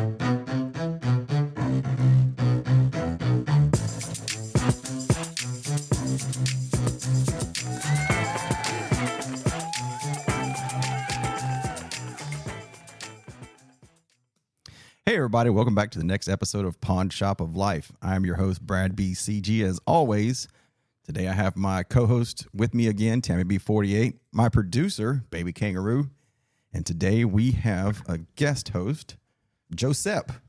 Hey everybody, welcome back to the next episode of Pawn Shop of Life. I'm your host, Brad BCG. As always, today I have my co-host with me again, Tammy B48, my producer, Baby Kangaroo, and today we have a guest host, Joseph,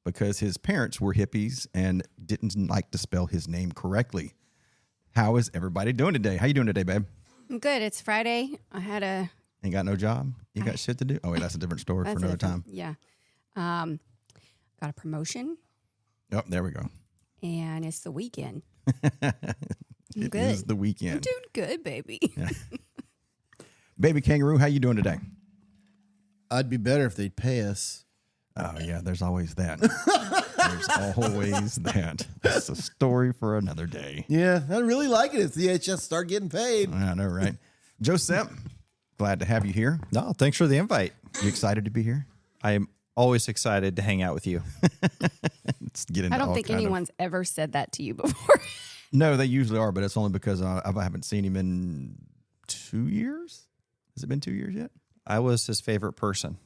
because his parents were hippies and didn't like to spell his name correctly. How is everybody doing today? How you doing today, babe? I'm good. It's Friday. Ain't got no job? You got shit to do? Oh wait, that's a different story for another time. Yeah. Got a promotion. Oh, there we go. And it's the weekend. It is the weekend. I'm doing good, baby. Yeah. Baby Kangaroo, how you doing today? I'd be better if they'd pay us. Oh, yeah, there's always that. There's always that. It's a story for another day. Yeah, I really like it if the HS start getting paid. I know, right? Joseph, glad to have you here. No, thanks for the invite. You excited to be here? I am always excited to hang out with you. Let's get into I don't think anyone's ever said that to you before. No, they usually are, but it's only because I haven't seen him in 2 years. Has it been 2 years yet? I was his favorite person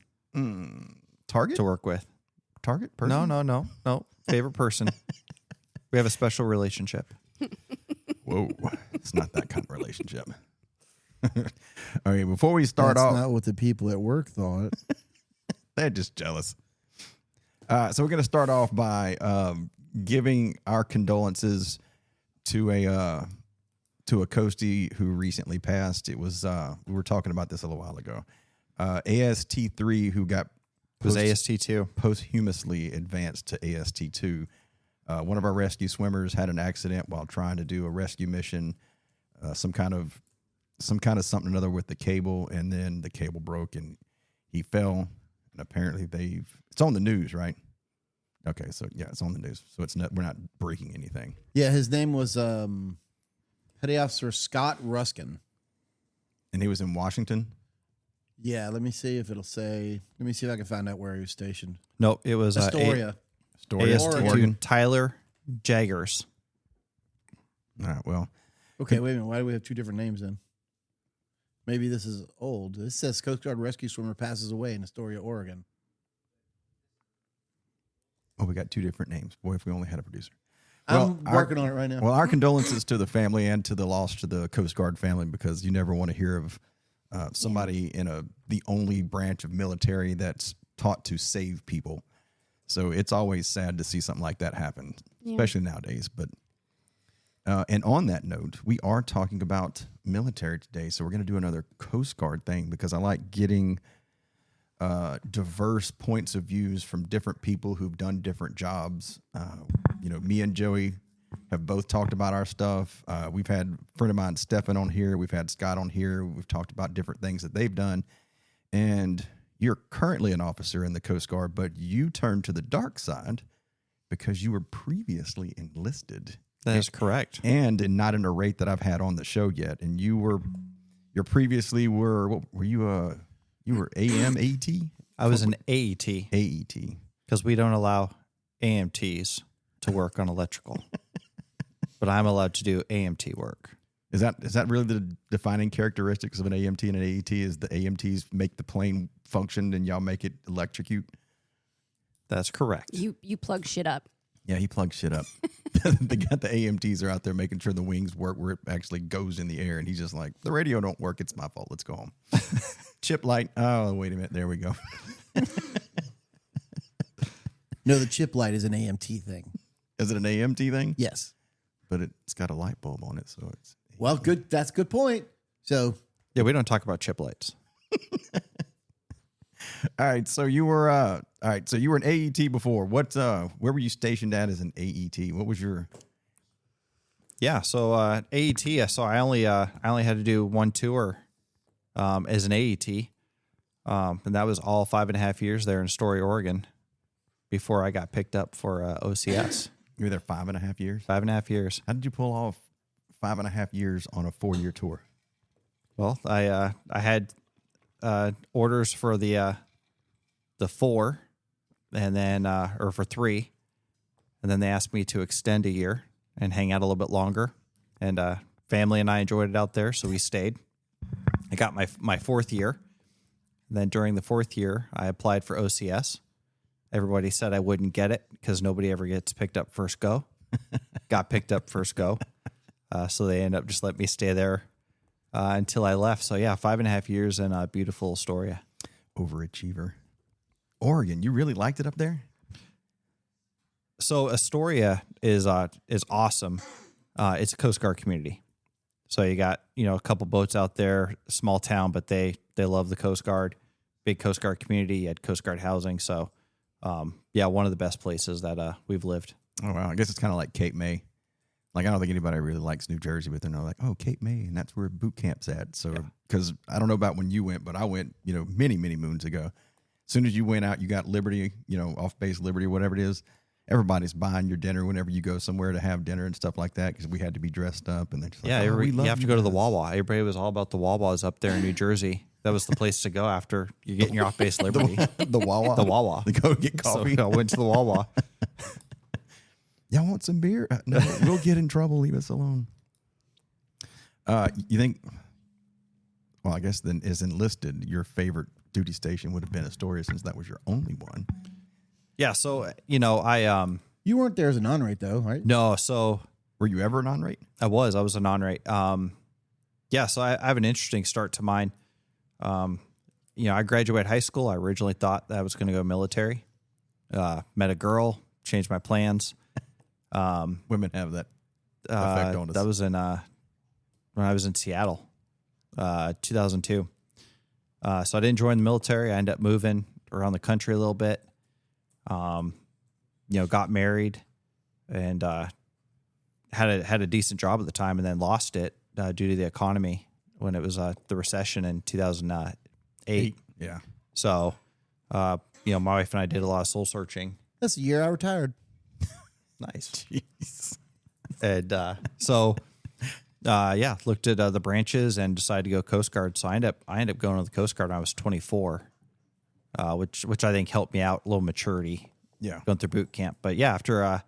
Target? to work with. Target person? No. Favorite person. We have a special relationship. Whoa. It's not that kind of relationship. All right, before we start That's off. not what the people at work thought. They're just jealous. So we're going to start off by giving our condolences to a Coastie who recently passed. It was we were talking about this a little while ago. AST3 who got Was AST2 posthumously advanced to AST2. One of our rescue swimmers had an accident while trying to do a rescue mission. Some kind of something or another with the cable, and then the cable broke and he fell. And apparently it's on the news, right? Okay, so yeah, it's on the news. So we're not breaking anything. Yeah, his name was Petty Officer Scott Ruskin. And he was in Washington? Yeah, let me see if it'll say. Let me see if I can find out where he was stationed. Nope, it was Astoria. AST2 Oregon. Tyler Jaggers. All right, well. Okay, wait a minute. Why do we have two different names then? Maybe this is old. This says Coast Guard rescue swimmer passes away in Astoria, Oregon. Oh, we got two different names. Boy, if we only had a producer. I'm working on it right now. Well, our condolences to the family and to the loss to the Coast Guard family, because you never want to hear of somebody in the only branch of military that's taught to save people. So it's always sad to see something like that happen, especially nowadays. But and on that note, we are talking about military today, so we're going to do another Coast Guard thing because I like getting diverse points of views from different people who've done different jobs. Me and Joey have both talked about our stuff. We've had a friend of mine, Stefan, on here. We've had Scott on here. We've talked about different things that they've done. And you're currently an officer in the Coast Guard, but you turned to the dark side because you were previously enlisted. That is correct. And not in a rate that I've had on the show yet. And you previously were, what were you? You were AM, AT? I was an AET. AET. Because we don't allow AMTs to work on electrical. But I'm allowed to do AMT work. Is that really the defining characteristics of an AMT and an AET? Is the AMTs make the plane function and y'all make it electrocute? That's correct. You plug shit up. Yeah, he plugs shit up. They got the AMTs are out there making sure the wings work where it actually goes in the air. And he's just like, the radio don't work. It's my fault. Let's go home. Chip light. Oh, wait a minute. There we go. No, the chip light is an AMT thing. Is it an AMT thing? Yes. But it's got a light bulb on it. So it's. Well, good. That's a good point. So. Yeah, we don't talk about chip lights. All right, so you were an AET before. Where were you stationed at as an AET? What was your? Yeah, so AET. So I only had to do one tour as an AET, and that was all 5.5 years there in Astoria, Oregon, before I got picked up for OCS. You were there 5.5 years. 5.5 years. How did you pull off 5.5 years on a 4-year tour? Well, I had orders for the 4 and then or for 3, and then they asked me to extend a year and hang out a little bit longer. And family and I enjoyed it out there, so we stayed. I got my 4th year. And then during the 4th year, I applied for OCS. Everybody said I wouldn't get it because nobody ever gets picked up first go. Got picked up first go. So they ended up just letting me stay there until I left. So, yeah, 5.5 years in beautiful Astoria. Overachiever. Oregon, you really liked it up there? So Astoria is awesome. It's a Coast Guard community. So you got, a couple boats out there, small town, but they love the Coast Guard. Big Coast Guard community. You had Coast Guard housing. So, one of the best places that we've lived. Oh, wow. I guess it's kind of like Cape May. Like, I don't think anybody really likes New Jersey, but they're like, oh, Cape May, and that's where boot camp's at. So, because I don't know about when you went, but I went, many, many moons ago. As soon as you went out, you got Liberty, off base Liberty, whatever it is. Everybody's buying your dinner whenever you go somewhere to have dinner and stuff like that because we had to be dressed up. And they're just like, you have to go to the Wawa. Everybody was all about the Wawas up there in New Jersey. That was the place to go after you're getting your off-base Liberty. the Wawa? The Wawa. To go get coffee? So I went to the Wawa. Y'all want some beer? No, we'll get in trouble. Leave us alone. You think, well, I guess then is Enlisted, your favorite duty station would have been Astoria since that was your only one. Yeah, so, I... You weren't there as a non-rate, though, right? No, so... Were you ever a non-rate? I was a non-rate. So I have an interesting start to mine. I graduated high school. I originally thought that I was going to go military. Met a girl, changed my plans. Women have that effect on us. That was when I was in Seattle, 2002. So I didn't join the military. I ended up moving around the country a little bit. Got married and had a decent job at the time, and then lost it due to the economy when it was the recession in 2008. Yeah. So, my wife and I did a lot of soul searching. That's the year I retired. Nice. Jeez. And looked at the branches and decided to go Coast Guard. So I ended up going to the Coast Guard when I was 24, which I think helped me out, a little maturity. Yeah. Going through boot camp. But yeah, after at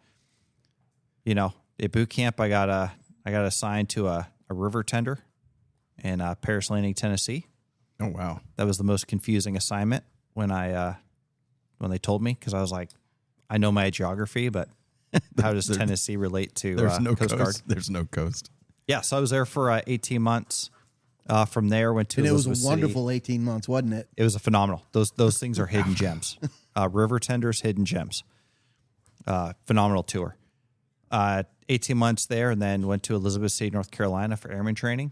boot camp, I got assigned to a river tender in Paris Landing, Tennessee. Oh wow. That was the most confusing assignment when they told me, because I was like, I know my geography, but how does Tennessee relate to there's no Coast Guard? There's no coast. Yeah, so I was there for 18 months. From there, went to and Elizabeth it was a wonderful 18 months, wasn't it? It was a phenomenal. Those things are hidden gems. River tenders, hidden gems. Phenomenal tour. 18 months there, and then went to Elizabeth City, North Carolina for airman training,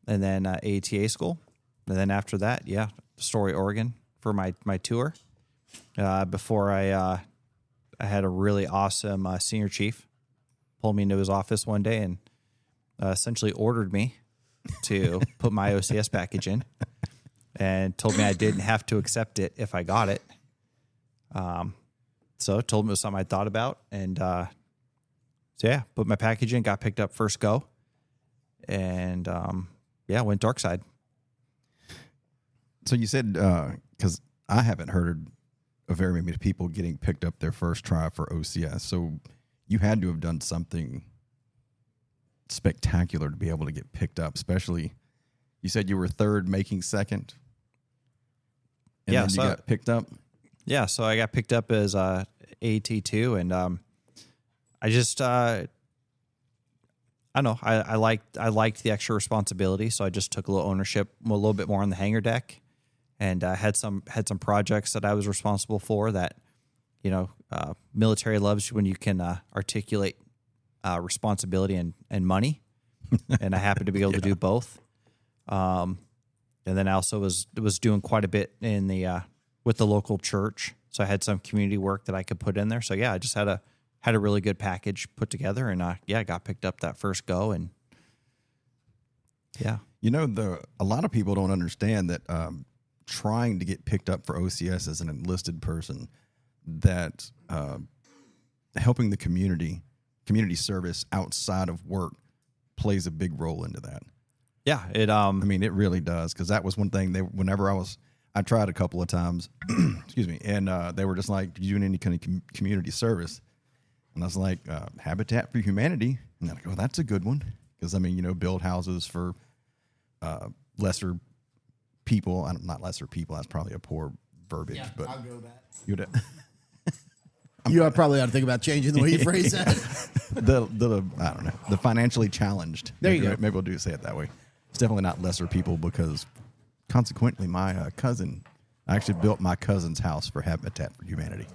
and then AETA school, and then after that, Astoria, Oregon for my tour. Before I had a really awesome senior chief pull me into his office one day and essentially ordered me to put my OCS package in, and told me I didn't have to accept it if I got it. So told him it was something I thought about, and put my package in, got picked up first go, and went dark side. So you said, because I haven't heard of very many people getting picked up their first try for OCS, so you had to have done something spectacular to be able to get picked up, especially, you said you were third making second, and then you got picked up? Yeah, so I got picked up as AT2, and I just I don't know, I liked the extra responsibility, so I just took a little ownership, a little bit more on the hangar deck, and had some projects that I was responsible for that, military loves when you can articulate responsibility and money, and I happened to be able to do both. And then I also was doing quite a bit in the with the local church, so I had some community work that I could put in there. So I just had a really good package put together, and I got picked up that first go, and yeah. A lot of people don't understand that trying to get picked up for OCS as an enlisted person, that helping the community service outside of work plays a big role into that. Yeah, it I mean, it really does, because that was one thing whenever I I tried a couple of times, excuse me, and they were just like, "You doing any kind of community service?" And I was like, "Habitat for Humanity." And they're like, "Oh, that's a good one," because I mean, build houses for lesser people. Not lesser people. That's probably a poor verbiage, but I'll go that. you'd. You probably ought to think about changing the way you phrase that. the I don't know, the financially challenged. There you go. Maybe we'll say it that way. It's definitely not lesser people because consequently my cousin, I actually built my cousin's house for Habitat for Humanity.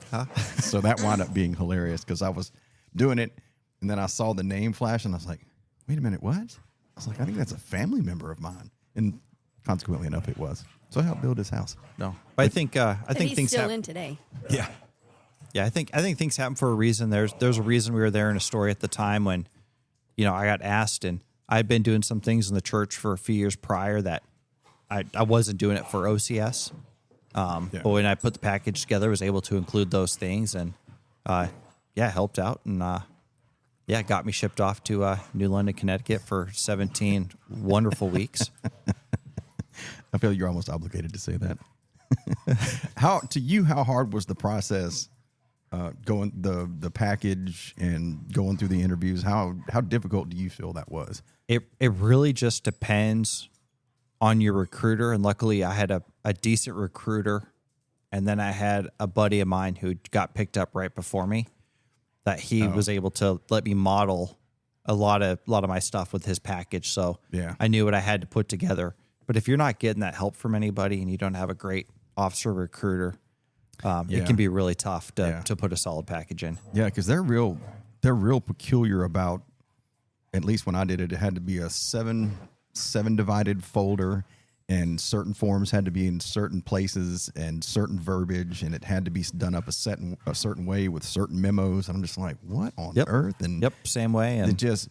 So that wound up being hilarious because I was doing it and then I saw the name flash and I was like, wait a minute, what? I was like, I think that's a family member of mine. And consequently enough, it was. So I helped build his house. No, but I think But he's things still happen. in today. Yeah. Yeah, I think things happen for a reason. There's a reason we were there in a story at the time when, I got asked, and I'd been doing some things in the church for a few years prior that I wasn't doing it for OCS. But when I put the package together, I was able to include those things, and helped out, and got me shipped off to New London, Connecticut for 17 wonderful weeks. I feel you're almost obligated to say that. How hard was the process? Going the package and going through the interviews, how difficult do you feel that was? It really just depends on your recruiter, and luckily I had a decent recruiter, and then I had a buddy of mine who got picked up right before me that he was able to let me model a lot of my stuff with his package. So Yeah. I knew what I had to put together. But if you're not getting that help from anybody and you don't have a great officer recruiter, it can be really tough to put a solid package in. Yeah, because they're real peculiar about. At least when I did it, it had to be a seven divided folder, and certain forms had to be in certain places and certain verbiage, and it had to be done up a certain way with certain memos. And I'm just like, what on earth? And Same way. And it just,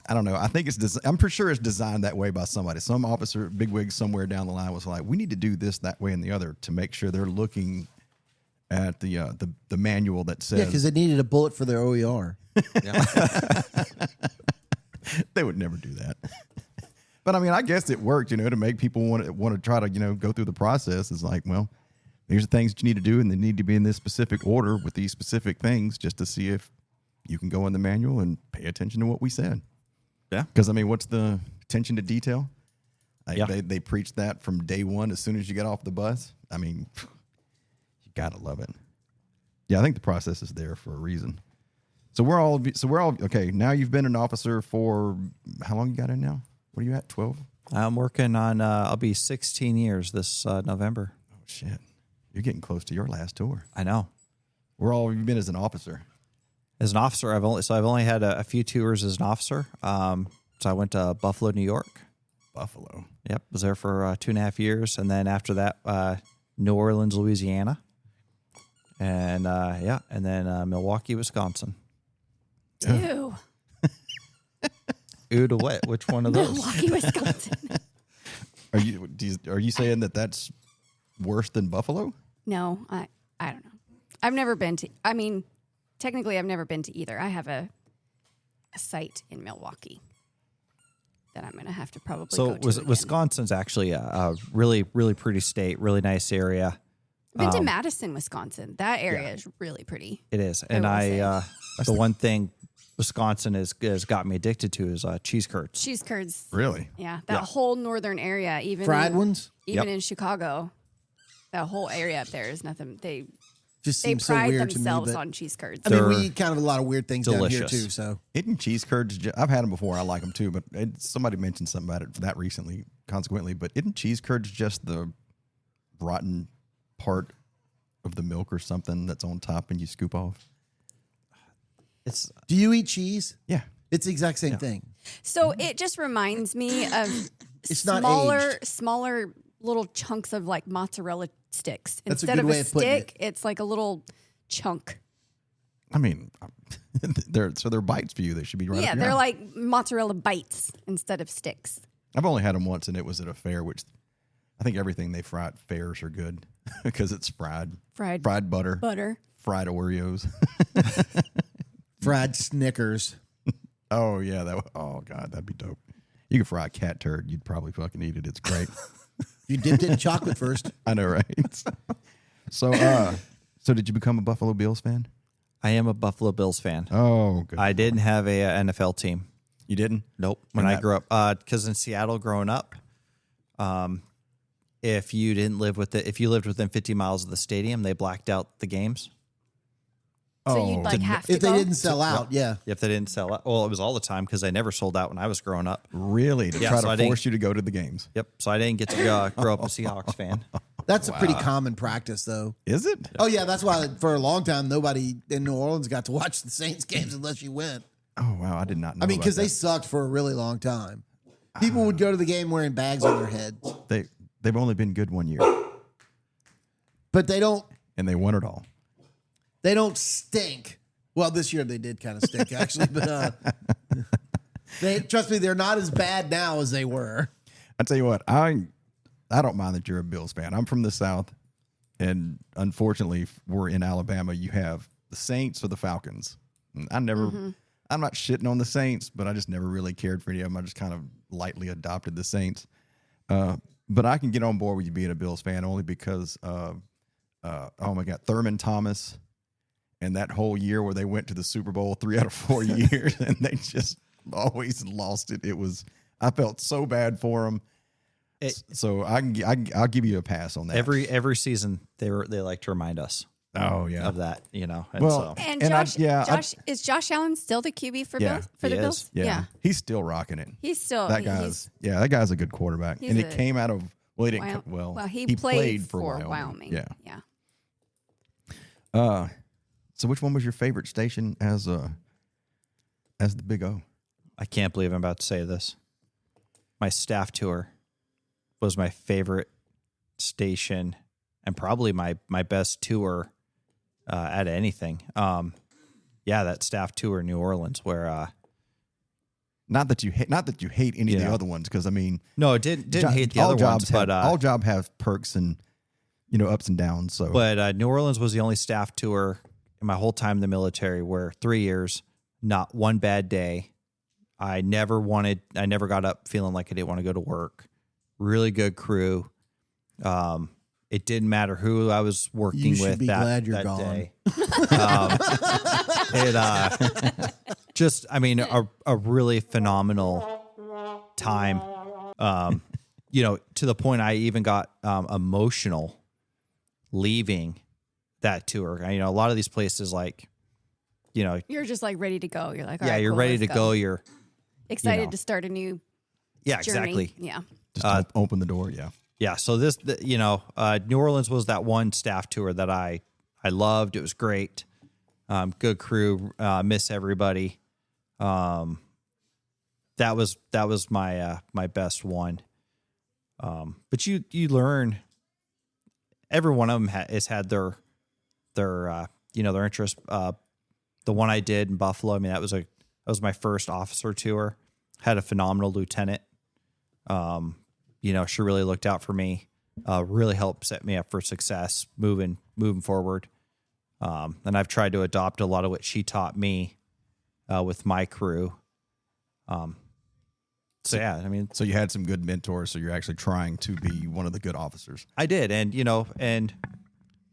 I don't know. I think I'm pretty sure it's designed that way by somebody. Some officer, bigwig somewhere down the line was like, we need to do this, that way, and the other to make sure they're looking at the manual that says. Yeah, because they needed a bullet for their OER. They would never do that. But I mean, I guess it worked, to make people want to try to, go through the process. It's like, well, here's the things that you need to do, and they need to be in this specific order with these specific things, just to see if you can go in the manual and pay attention to what we said. Yeah. Because I mean, what's the attention to detail? They preach that from day one. As soon as you get off the bus, I mean, you gotta love it. Yeah, I think the process is there for a reason. So we're all okay. Now you've been an officer for how long? You got in now? What are you at? 12? I'm working on. I'll be 16 years this November. Oh shit! You're getting close to your last tour. I know. Where all have you been as an officer? As an officer, I've only had a few tours as an officer. So I went to Buffalo, New York. Buffalo. Yep, was there for 2.5 years, and then after that, New Orleans, Louisiana, and and then Milwaukee, Wisconsin. Ew. Ew to what? Which one of those? Milwaukee, Wisconsin. Are you saying that that's worse than Buffalo? No, I don't know. I've never been to. I mean, technically, I've never been to either. I have a site in Milwaukee that I'm going to have to probably go to again. Wisconsin's actually a really, really pretty state, really nice area. I've been to Madison, Wisconsin. That area is really pretty. It is. And the one thing Wisconsin has got me addicted to is cheese curds. Cheese curds. Really? Yeah. That whole northern area, even Fried ones? Even in Chicago, that whole area up there is nothing. They Just seems so pride weird to me. themselves But on cheese curds. I mean, we They're eat kind of a lot of weird things delicious. down here too. So Isn't cheese curds? I've had them before. I like them too. But somebody mentioned something about it for that recently. Consequently, but isn't cheese curds just the rotten part of the milk or something that's on top and you scoop off? do you eat cheese? Yeah. It's the exact same thing. So it just reminds me of It's not smaller little chunks of like mozzarella sticks. That's a Instead good of way a of putting stick, it's like a little chunk. I mean, they're bites for you. They should be right. Yeah, up your they're alley. like mozzarella bites instead of sticks. I've only had them once, and it was at a fair, which I think everything they fry at fairs are good because it's fried butter, fried Oreos. Fried Snickers. Oh yeah, oh god, that'd be dope. You could fry a cat turd, you'd probably fucking eat it. It's great. You dipped it in chocolate first. I know, right? So did you become a Buffalo Bills fan? I am a Buffalo Bills fan. Oh, good. I didn't have a NFL team. You didn't? Nope. When I grew up, because in Seattle growing up, if you lived within 50 miles of the stadium, they blacked out the games. So you'd like have to If they go? didn't sell out, yeah. If they didn't sell out, well, it was all the time because they never sold out when I was growing up. Really? To Yeah, try so I to didn't- force you to go to the games? Yep. So I didn't get to grow up a Seahawks fan. That's a pretty common practice, though. Is it? Oh, yeah. That's why for a long time, nobody in New Orleans got to watch the Saints games unless you went. Oh, wow. I did not know. I mean, because about they sucked for a really long time. People would go to the game wearing bags on their heads. they've only been good 1 year, But they don't won it all. stink. Well, this year they did kind of stink, actually. But trust me, they're not as bad now as they were. I tell you what, I don't mind that you're a Bills fan. I'm from the South, and unfortunately, we're in Alabama. You have the Saints or the Falcons. And I'm not shitting on the Saints, but I just never really cared for any of them. I just kind of lightly adopted the Saints. But I can get on board with you being a Bills fan only because of, oh my God, Thurman Thomas. And that whole year where they went to the Super Bowl 3 out of 4 years and they just always lost it. I felt so bad for them. So I'll give you a pass on that. Every season they like to remind us. Oh yeah, of that, And well, so. And and Josh, is Josh Allen still the QB for Yeah, Bills? For he the is. Bills? yeah, he's still rocking it. He's still That guy's a good quarterback, he's and it a- came out of he didn't Well, well he played for Wyoming. Wyoming. Yeah. So which one was your favorite station as the Big O? I can't believe I'm about to say this. My staff tour was my favorite station and probably my best tour at anything. That staff tour in New Orleans where Not that you hate any of the other ones, because I mean, no, didn't hate the all other ones, but all job have perks and ups and downs. So, but New Orleans was the only staff tour in my whole time in the military where 3 years, not one bad day. I never got up feeling like I didn't want to go to work. Really good crew. It didn't matter who I was working You should with be glad you're that gone. day. A really phenomenal time. To the point I even got emotional leaving that tour. A lot of these places, You're just like ready to go. You're like, all right, you're cool, ready let's to go. You're excited to start a new journey. exactly. Yeah. just open the door. Yeah. Yeah. So New Orleans was that one staff tour that I loved. It was great. Good crew. Miss everybody. That was my best one. But you learn. Every one of them has had their interest. The one I did in Buffalo, I mean, that was my first officer tour. Had a phenomenal lieutenant. She really looked out for me. Really helped set me up for success moving forward. And I've tried to adopt a lot of what she taught me with my crew. So you had some good mentors. So you're actually trying to be one of the good officers. I did, and you're going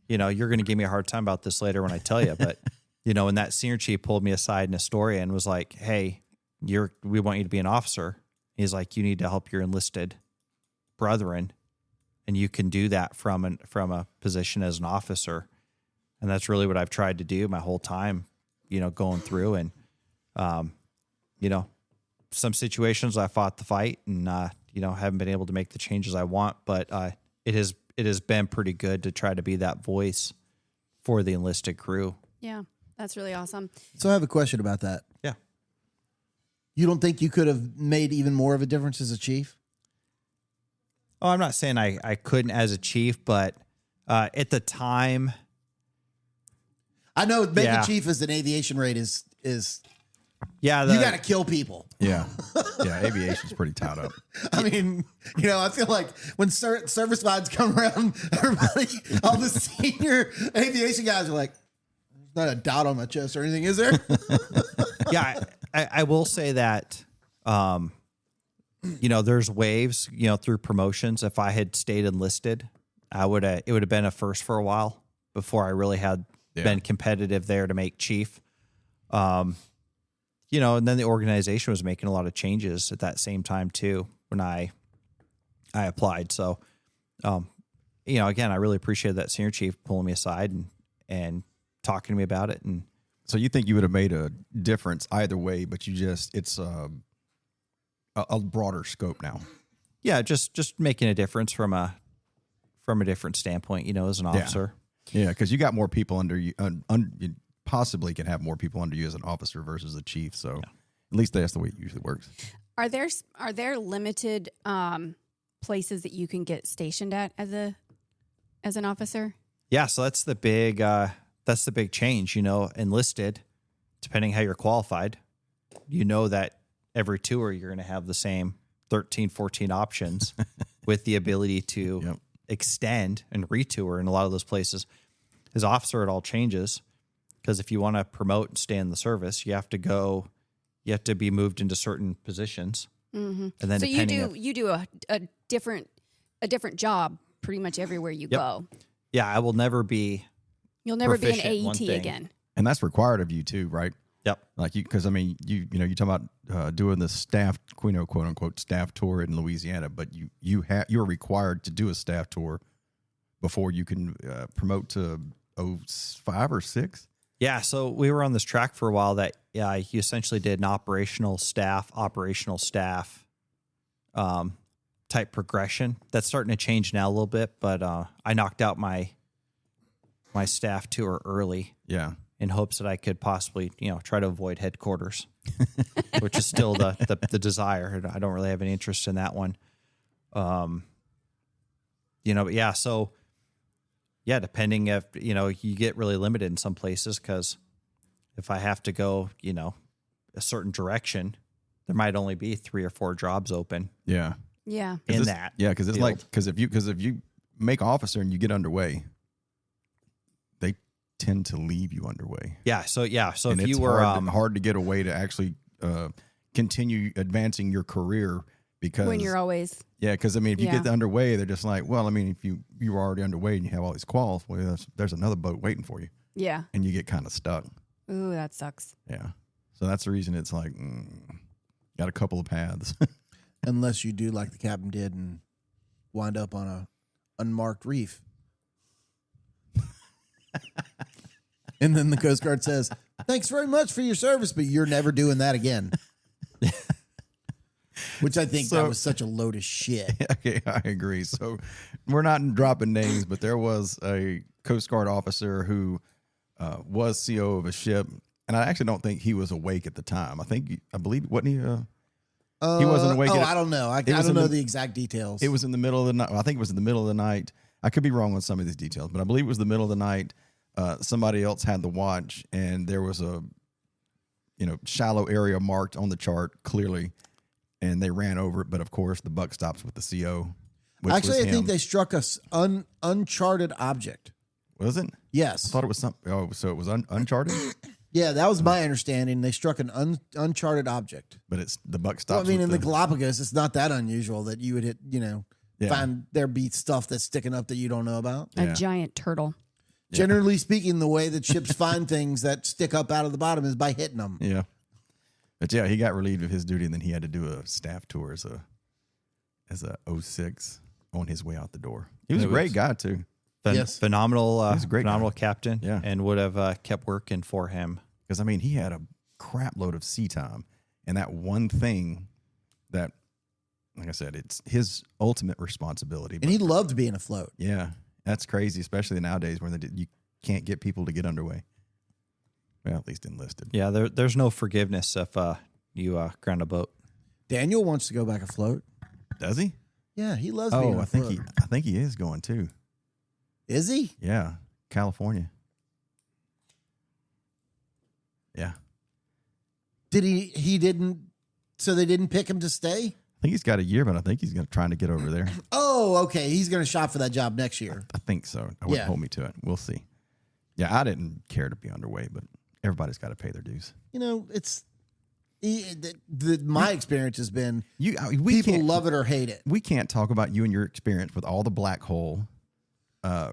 to give me a hard time about this later when I tell you, but when that senior chief pulled me aside in Astoria and was like, "Hey, we want you to be an officer." He's like, "You need to help your enlisted brethren, and you can do that from a position as an officer." And that's really what I've tried to do my whole time, going through, and some situations I fought the fight and haven't been able to make the changes I want, but it has been pretty good to try to be that voice for the enlisted crew. Yeah. That's really awesome. So I have a question about that. Yeah. You don't think you could have made even more of a difference as a chief? Oh, I'm not saying I couldn't as a chief, but at the time, I know making Yeah. chief as an aviation rate is yeah, you got to kill people. Yeah. Yeah. Aviation's pretty tied up. I mean, I feel like when service lines come around, everybody, all the senior aviation guys are like, "There's not a dot on my chest or anything, is there?" yeah, I will say that there's waves, through promotions. If I had stayed enlisted, it would have been a first for a while before I really had been competitive there to make chief. And then the organization was making a lot of changes at that same time too when I applied. So, again, I really appreciated that senior chief pulling me aside and talking to me about it. And so you think you would have made a difference either way, but it's a broader scope now. Yeah, just making a difference from a different standpoint, as an officer. Yeah, because you got more people under you. You possibly can have more people under you as an officer versus a chief. So at least that's the way it usually works. Are there limited places that you can get stationed at as an officer? Yeah, so that's the big change. Enlisted, depending how you're qualified, that every tour you're going to have the same 13, 14 options with the ability to extend and retour in a lot of those places. As officer, it all changes because if you want to promote and stay in the service, you have to be moved into certain positions. Mm-hmm. And then so you do a different job pretty much everywhere you go. Yeah, I will never be. You'll never be an AET again. And that's required of you too, right? Yep. Like because you talk about doing the staff, quote unquote staff tour in Louisiana, but you're required to do a staff tour before you can promote to 05 or 6. Yeah. So we were on this track for a while that you essentially did an operational staff type progression. That's starting to change now a little bit, but I knocked out my staff tour early. Yeah. In hopes that I could possibly, try to avoid headquarters, which is still the desire. I don't really have any interest in that one. But yeah. So yeah, depending if, you get really limited in some places because if I have to go, a certain direction, there might only be 3 or 4 jobs open. Yeah. Yeah. Because it's like, because if you make officer and you get underway, they tend to leave you underway. Yeah. So and if it's you were hard to get away to actually continue advancing your career because when you're always because if you get underway, they're just like, well, if you were already underway and you have all these quals, well, there's another boat waiting for you. Yeah. And you get kind of stuck. Ooh, that sucks. Yeah. So that's the reason it's like got a couple of paths. Unless you do like the captain did and wind up on a unmarked reef. And then the Coast Guard says, thanks very much for your service, but you're never doing that again. Which I think that was such a load of shit. Okay, I agree. So we're not dropping names, but there was a Coast Guard officer who was CO of a ship, and I actually don't think he was awake at the time. I believe, wasn't he? He wasn't awake. I don't know. I don't know the exact details. It was in the middle of the night. Well, I think it was in the middle of the night. I could be wrong on some of these details, but I believe it was the middle of the night. Somebody else had the watch, and there was a shallow area marked on the chart clearly, and they ran over it. But of course, the buck stops with the CO. Actually, I think they struck a uncharted object. Was it? Yes. I thought it was something. Oh, so it was uncharted. Yeah, that was my understanding. They struck an uncharted object. But it's the buck stops. Well, in the Galapagos, it's not that unusual that you would hit, Yeah. find there be stuff that's sticking up that you don't know about. A giant turtle. Yeah. Generally speaking, the way that ships find things that stick up out of the bottom is by hitting them. Yeah. But yeah, he got relieved of his duty, and then he had to do a staff tour as a 06 on his way out the door. He was a great guy too. Yes. Phenomenal, He's a great phenomenal guy. captain. Yeah. And would have kept working for him. Because he had a crap load of sea time, and that one thing that, like I said, it's his ultimate responsibility. And he loved being afloat. Yeah, that's crazy, especially nowadays when you can't get people to get underway. Well, at least enlisted. Yeah, there's no forgiveness if you ground a boat. Daniel wants to go back afloat. Does he? Yeah, he loves being afloat. I think he is going too. Is he? Yeah, California. Yeah. Did he didn't, so they didn't pick him to stay? I think he's got a year, but I think he's trying to get over there. Oh, okay. He's going to shop for that job next year. I think so. I wouldn't hold me to it. We'll see. Yeah, I didn't care to be underway, but everybody's got to pay their dues. My experience has been we people can't love it or hate it. we can't talk about you and your experience with all the black hole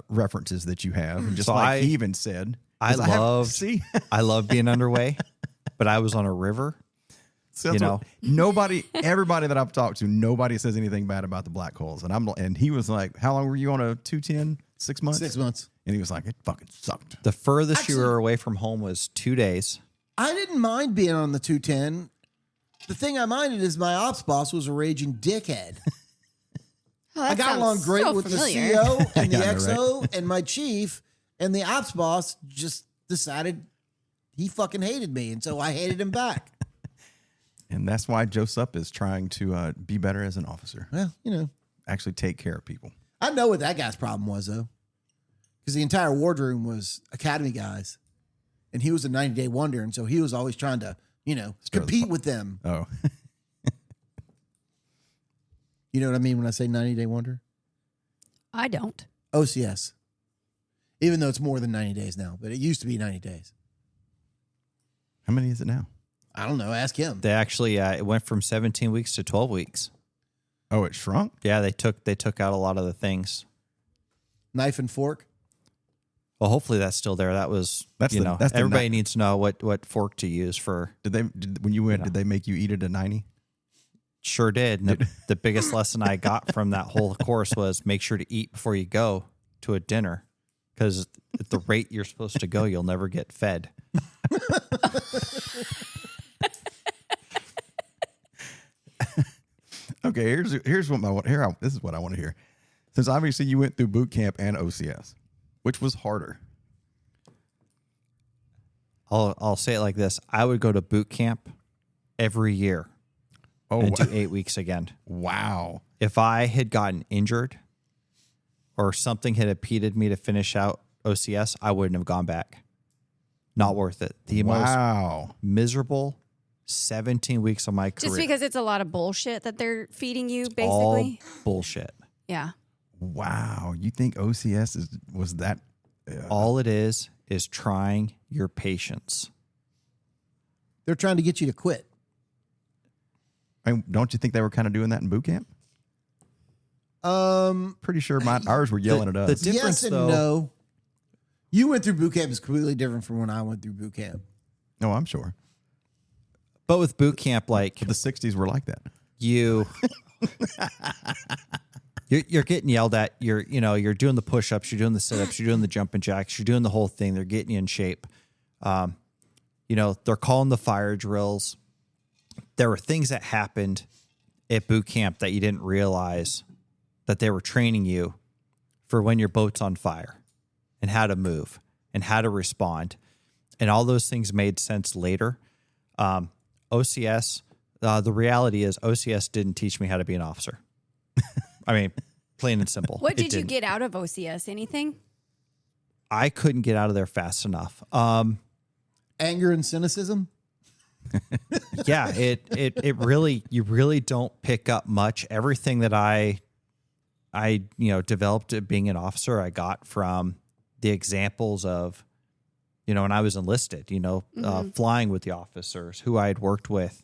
references that you have. And just So like he even said, I 'cause loved I love being underway, but I was on a river. So that's You know. nobody, everybody that I've talked to, nobody says anything bad about the black holes. And he was like, "How long were you on a 210? 6 months? 6 months. And he was like, "It fucking sucked." The furthest Actually- you were away from home was 2 days. I didn't mind being on the 210. The thing I minded is my ops boss was a raging dickhead. Oh, I that got sounds along great so with familiar. the CO and the Yeah, I know, XO and my chief, and the ops boss just decided he fucking hated me, and so I hated him back. And that's why Joseph is trying to be better as an officer. Well, Actually take care of people. I know what that guy's problem was, though, because the entire wardroom was academy guys, and he was a 90-day wonder, and so he was always trying to, compete with them. Oh, You know what I mean when I say 90-day wonder? I don't. OCS. Even though it's more than 90 days now, but it used to be 90 days. how many is it now? I don't know. Ask him. They actually it went from 17 weeks to 12 weeks. Oh, it shrunk? Yeah, they took out a lot of the things. Knife and fork. Well, hopefully that's still there. That was That's the everybody kni- needs to know what fork to use for. When you went, did they make you eat it at 90? Sure did. And the biggest lesson I got from that whole course was make sure to eat before you go to a dinner, because at the rate you're supposed to go, you'll never get fed. Okay, here's what this is what I want to hear. Since obviously you went through boot camp and OCS, which was harder? I'll say it like this: I would go to boot camp every year and do 8 weeks again. Wow. If I had gotten injured or something had impeded me to finish out OCS, I wouldn't have gone back. Not worth it. The most Wow. miserable 17 weeks of my career. Just because it's a lot of bullshit that they're feeding you, All basically. bullshit. Yeah. Wow. You think OCS was that? All it is trying your patience. They're trying to get you to quit. I mean, don't you think they were kind of doing that in boot camp? Pretty sure ours were yelling at us. the difference, yes and though- no. You went through boot camp is completely different from when I went through boot camp. No, I'm sure. But with boot camp, like But the 60s were like that. you're getting yelled at. You're doing the push-ups, you're doing the sit-ups, you're doing the jumping jacks, you're doing the whole thing. They're getting you in shape. They're calling the fire drills. There were things that happened at boot camp that you didn't realize that they were training you for when your boat's on fire and how to move and how to respond. And all those things made sense later. OCS, the reality is OCS didn't teach me how to be an officer. I mean, plain and simple. What It did you didn't. get out of OCS? Anything? I couldn't get out of there fast enough. Anger and cynicism. Yeah, it really, you really don't pick up much. Everything that I developed at being an officer, I got from the examples of, when I was enlisted, flying with the officers who I had worked with.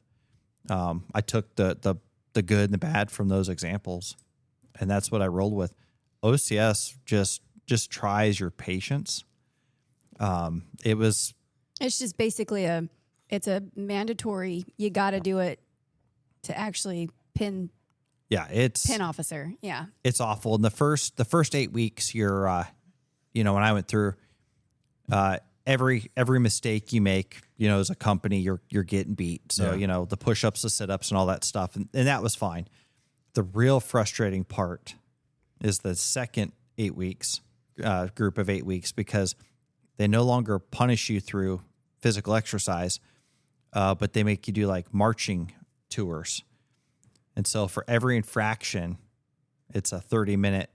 I took the good and the bad from those examples, and that's what I rolled with. OCS just tries your patience. It's just basically it's a mandatory. You got to do it to actually pin officer. Yeah. It's awful. In the first 8 weeks, you're, when I went through, every mistake you make, as a company, you're getting beat. So, the push-ups, the sit-ups and all that stuff. And that was fine. The real frustrating part is the second 8 weeks, group of 8 weeks, because they no longer punish you through physical exercise, but they make you do like marching tours. And so for every infraction, it's a 30-minute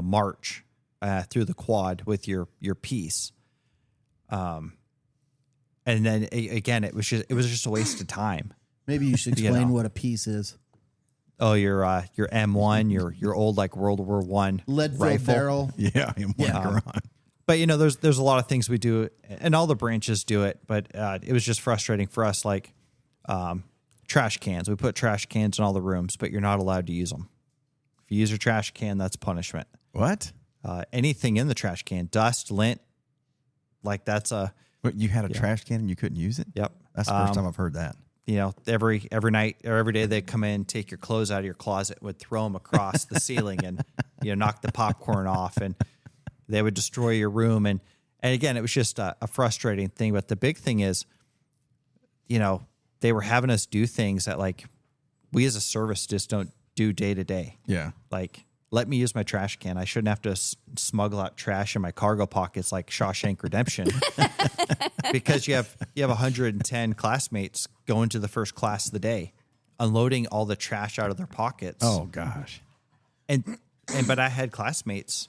march through the quad with your piece. And then again, it was just a waste of time. Maybe you should explain what a piece is. Oh, your M1, your old like World War I Lead-filled rifle. barrel. Yeah, in one Quran. But there's a lot of things we do, and all the branches do it. But it was just frustrating for us. Like trash cans. We put trash cans in all the rooms, but you're not allowed to use them. If you use your trash can, that's punishment. What? Anything in the trash can, dust, lint, like that's a. But you had a trash can and you couldn't use it? Yep. That's the first time I've heard that. You know, every night or every day they'd come in, take your clothes out of your closet, would throw them across the ceiling and, knock the popcorn off, and they would destroy your room. And again, it was just a frustrating thing. But the big thing is, they were having us do things that like we as a service just don't do day to day. Yeah. Like, let me use my trash can. I shouldn't have to smuggle out trash in my cargo pockets like Shawshank Redemption. Because you have 110 classmates going to the first class of the day, unloading all the trash out of their pockets. Oh gosh. But I had classmates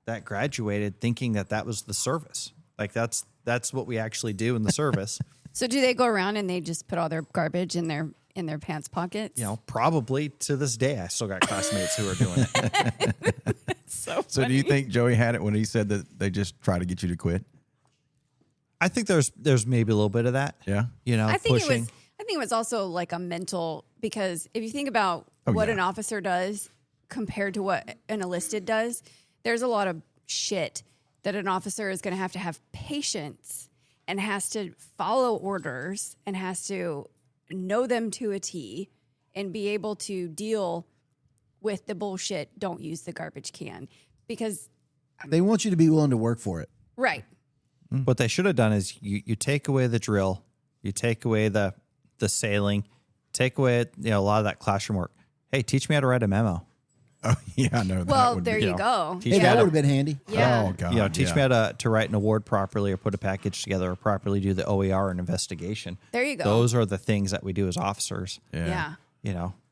that graduated thinking that was the service. Like that's what we actually do in the service. So do they go around and they just put all their garbage in their pants pockets? Probably to this day, I still got classmates who are doing it. So do you think Joey had it when he said that they just try to get you to quit? I think there's maybe a little bit of that. Yeah. I think pushing. it was also like a mental, because if you think about what an officer does compared to what an enlisted does, there's a lot of shit that an officer is going to have patience and has to follow orders and has to know them to a T and be able to deal with the bullshit. Don't use the garbage can, because They want you to be willing to work for it. right. What they should have done is you take away the drill, you take away the sailing, take away a lot of that classroom work. Hey, teach me how to write a memo. Oh yeah, I know. Well, that would there be, you go. Teach Hey, me that how would to, have been handy. Yeah. Oh god. teach me how to write an award properly, or put a package together, or properly do the OER and investigation. There you go. Those are the things that we do as officers. Yeah.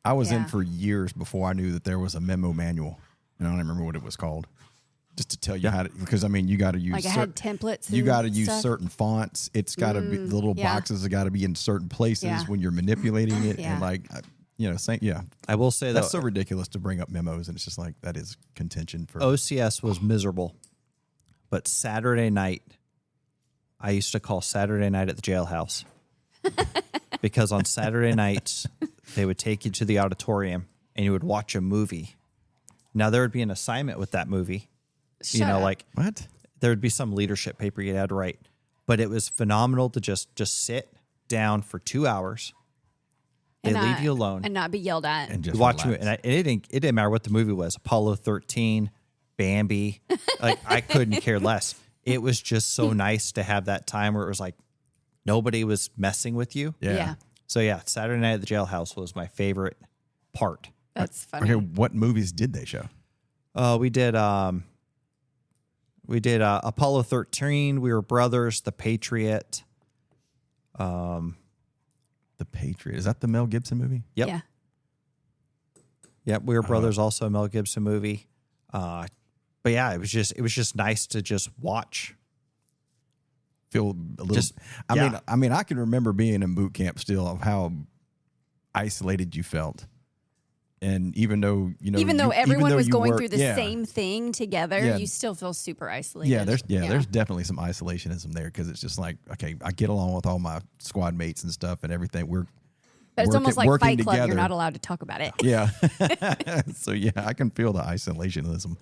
I was in Yeah. for years before I knew that there was a memo manual, and I don't remember what it was called. Just to tell you how to, because I mean, you got to use Like I had templates. you and got to use stuff. certain fonts. It's got to be the little yeah. boxes have got to be in certain places Yeah. when you're manipulating it, Yeah. and like I will say that's that so ridiculous to bring up memos, and it's just like that is contention for. OCS was miserable, but Saturday night, I used to call Saturday night at the jailhouse because on Saturday nights they would take you to the auditorium and you would watch a movie. Now there would be an assignment with that movie. Shut up. Like What? there would be some leadership paper you had to write, but it was phenomenal to just sit down for 2 hours. They And leave not- you alone and not be yelled at. And just watch relax. me, and it didn't matter what the movie was. Apollo 13, Bambi, like I couldn't care less. It was just so nice to have that time where it was like nobody was messing with you. Yeah. So yeah, Saturday night at the jailhouse was my favorite part. That's funny. Okay, what movies did they show? We did Apollo 13. We Were Brothers, The Patriot. The Patriot. Is that the Mel Gibson movie? Yep. Yeah. Yep. We Were Brothers, also a Mel Gibson movie. But yeah, it was just nice to just watch. Feel a little. Just- I mean, I can remember being in boot camp still of how isolated you felt, and even though even though everyone was going through the yeah. same thing together, Yeah. you still feel super isolated. Yeah, there's definitely some isolationism there because it's just like, okay, I get along with all my squad mates and stuff and everything. but it's working- almost like working Fight Club. together. You're not allowed to talk about it. Yeah. So yeah, I can feel the isolationism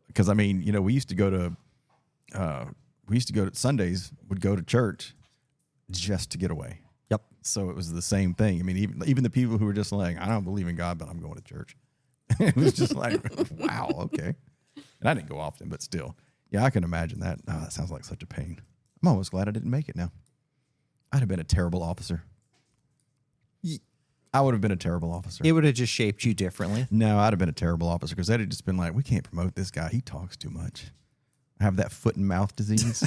because I mean, we used to go to Sundays, would go to church just to get away. Yep. So it was the same thing. I mean, even the people who were just like, I don't believe in God, but I'm going to church. It was just like, wow, okay. And I didn't go often, but still. Yeah, I can imagine that. Oh, that sounds like such a pain. I'm almost glad I didn't make it now. I'd have been a terrible officer. I would have been a terrible officer. It would have just shaped you differently. No, I'd have been a terrible officer because they'd have just been like, we can't promote this guy. He talks too much. I have that foot and mouth disease.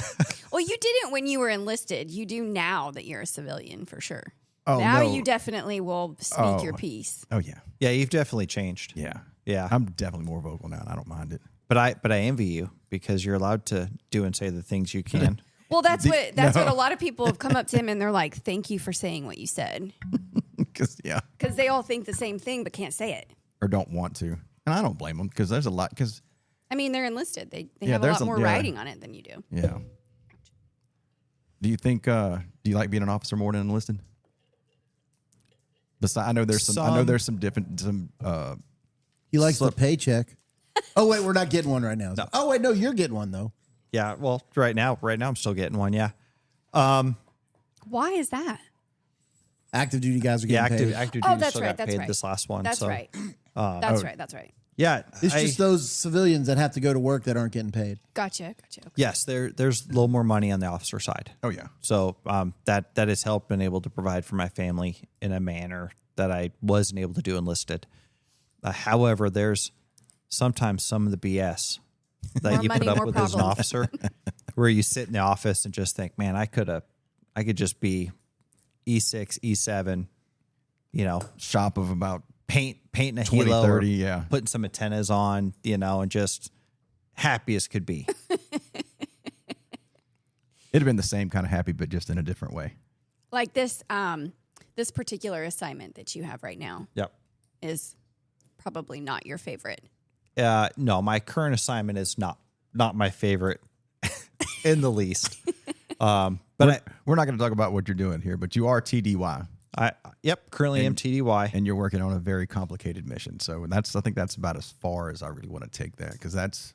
Well, you didn't when you were enlisted. You do now that you're a civilian for sure. Oh, now no. you definitely will speak your piece. Oh, yeah. Yeah, you've definitely changed. Yeah. Yeah. I'm definitely more vocal now, and I don't mind it. But I envy you because you're allowed to do and say the things you can. Well, that's what a lot of people have come up to him and they're like, "Thank you for saying what you said," Because, yeah. because they all think the same thing but can't say it. Or don't want to. And I don't blame them because there's a lot. Because, I mean, they're enlisted. They Yeah, have a there's lot a- more yeah. writing on it than you do. yeah. Do you think, do you like being an officer more than enlisted? Besides, I know there's some different He likes the paycheck. Oh wait, we're not getting one right now. No. Oh wait, no, you're getting one though. Yeah, well, right now I'm still getting one. Yeah. Why is that? Active duty guys are Yeah, getting paid. active Oh, duty that's still right. got That's paid right. this last one. That's so, right. That's right. Yeah, It's just those civilians that have to go to work that aren't getting paid. Gotcha. Okay. yes, there's a little more money on the officer side. Oh yeah. So that has helped been able to provide for my family in a manner that I wasn't able to do enlisted. However, there's sometimes some of the BS that More you put money, up more with as an problems. officer, where you sit in the office and just think, man, I could just be E6, E7, Shop of about painting a 20, helo, 30, yeah. putting some antennas on, and just happy as could be. It'd have been the same kind of happy, but just in a different way. Like this particular assignment that you have right now Yep. is probably not your favorite. No, my current assignment is not my favorite in the least. But We're not going to talk about what you're doing here, but you are TDY, currently am TDY. and you're working on a very complicated mission. So I think that's about as far as I really want to take that, because that's.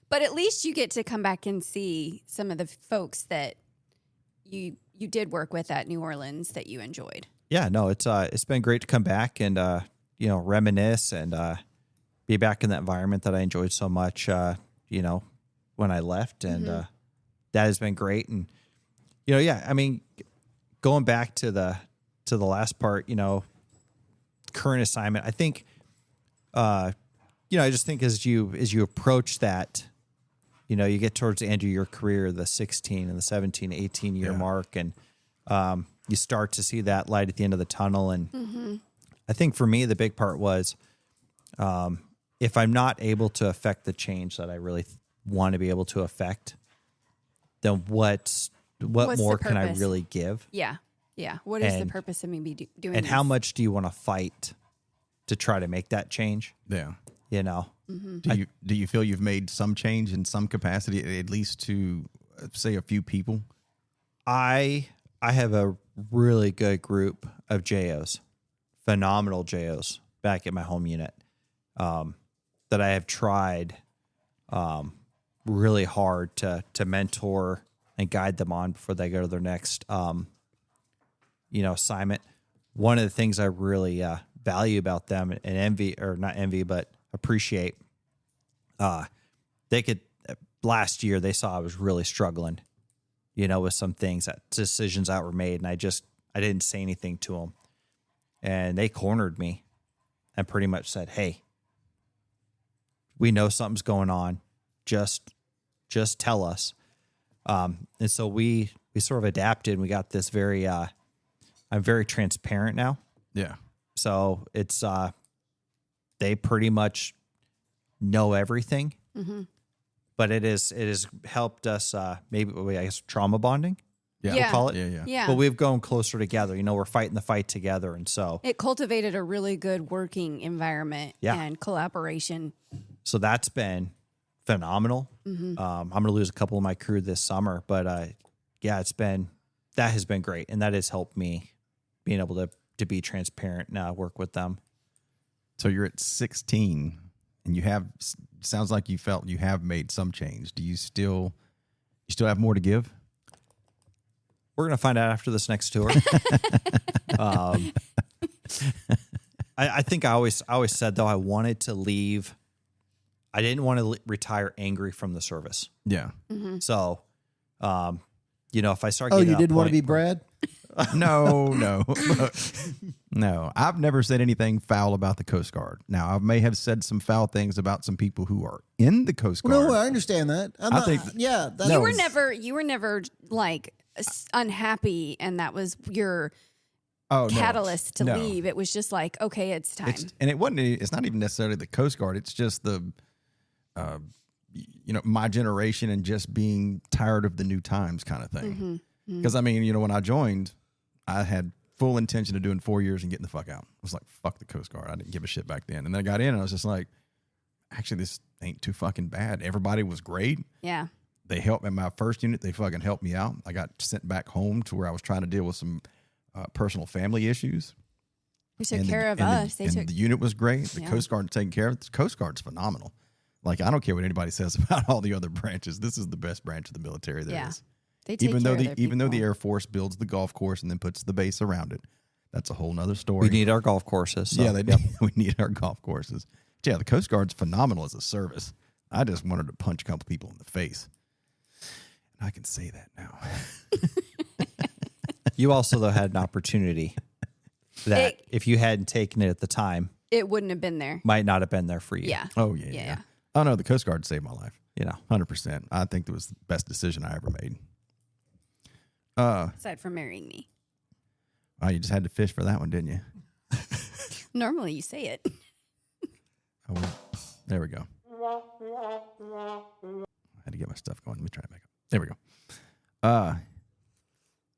But at least you get to come back and see some of the folks that you did work with at New Orleans that you enjoyed. Yeah, no, it's been great to come back and reminisce and be back in that environment that I enjoyed so much. When I left, and that has been great. And I mean, going back to the last part, current assignment, I think, I just think as you approach that, you get towards the end of your career, the 16 and the 17, 18 year mark, and you start to see that light at the end of the tunnel. And I think for me, the big part was, if I'm not able to affect the change that I really want to be able to affect, then what What's more the can I purpose? really give? Yeah. What is the And- purpose of me doing And this? how much do you want to fight to try to make that change? Yeah. Mm-hmm. Do you feel you've made some change in some capacity, at least to say a few people? I have a really good group of JOs, phenomenal JOs back at my home unit, that I have tried really hard to mentor and guide them on before they go to their next assignment. One of the things I really value about them and appreciate, last year they saw I was really struggling, with some things, that decisions that were made, and I didn't say anything to them, and they cornered me and pretty much said, "Hey, we know something's going on. Just tell us." And so we sort of adapted, and we got this very, I'm very transparent now. Yeah. So it's, they pretty much know everything, but it has helped us, trauma bonding. Yeah. Yeah. Call it. Yeah. But we've gone closer together. We're fighting the fight together. And so, It cultivated a really good working environment and collaboration. so that's been phenomenal. I'm going to lose a couple of my crew this summer, but, that has been great. And that has helped me being able to be transparent and work with them. So you're at 16, and sounds like you felt you have made some change. Do you still have more to give? We're going to find out after this next tour. I think I always said, though, I wanted to leave. I didn't want to retire angry from the service. Yeah. So, if I start Oh, getting you to that didn't want to point be Brad? No. Look, no. I've never said anything foul about the Coast Guard. Now, I may have said some foul things about some people who are in the Coast Guard. No, I understand that. That's You were never like unhappy, and that was your Oh, no. catalyst to No. leave. It was just like, okay, it's time. It's not even necessarily the Coast Guard. It's just the, my generation and just being tired of the new times kind of thing. Because when I joined, I had full intention of doing 4 years and getting the fuck out. I was like, fuck the Coast Guard. I didn't give a shit back then. And then I got in and I was just like, actually, this ain't too fucking bad. Everybody was great. Yeah. They helped me in my first unit. They fucking helped me out. I got sent back home to where I was trying to deal with some personal family issues. They took care of us. The unit was great. The Coast Guard taking care of it. The Coast Guard's phenomenal. Like, I don't care what anybody says about all the other branches. This is the best branch of the military there is. They take care of their even though the people. Air Force builds the golf course and then puts the base around it, that's a whole nother story. We need our golf courses. So. Yeah, we need our golf courses. Yeah, the Coast Guard's phenomenal as a service. I just wanted to punch a couple people in the face. And I can say that now. You also, though, had an opportunity that if you hadn't taken it at the time, it wouldn't have been there. might not have been there for you. Yeah. Oh, yeah. Oh, no, the Coast Guard saved my life. 100%. I think it was the best decision I ever made. Aside from marrying me. Oh, you just had to fish for that one, didn't you? Normally you say it. Oh, well, there we go. I had to get my stuff going. Let me try it back up. There we go.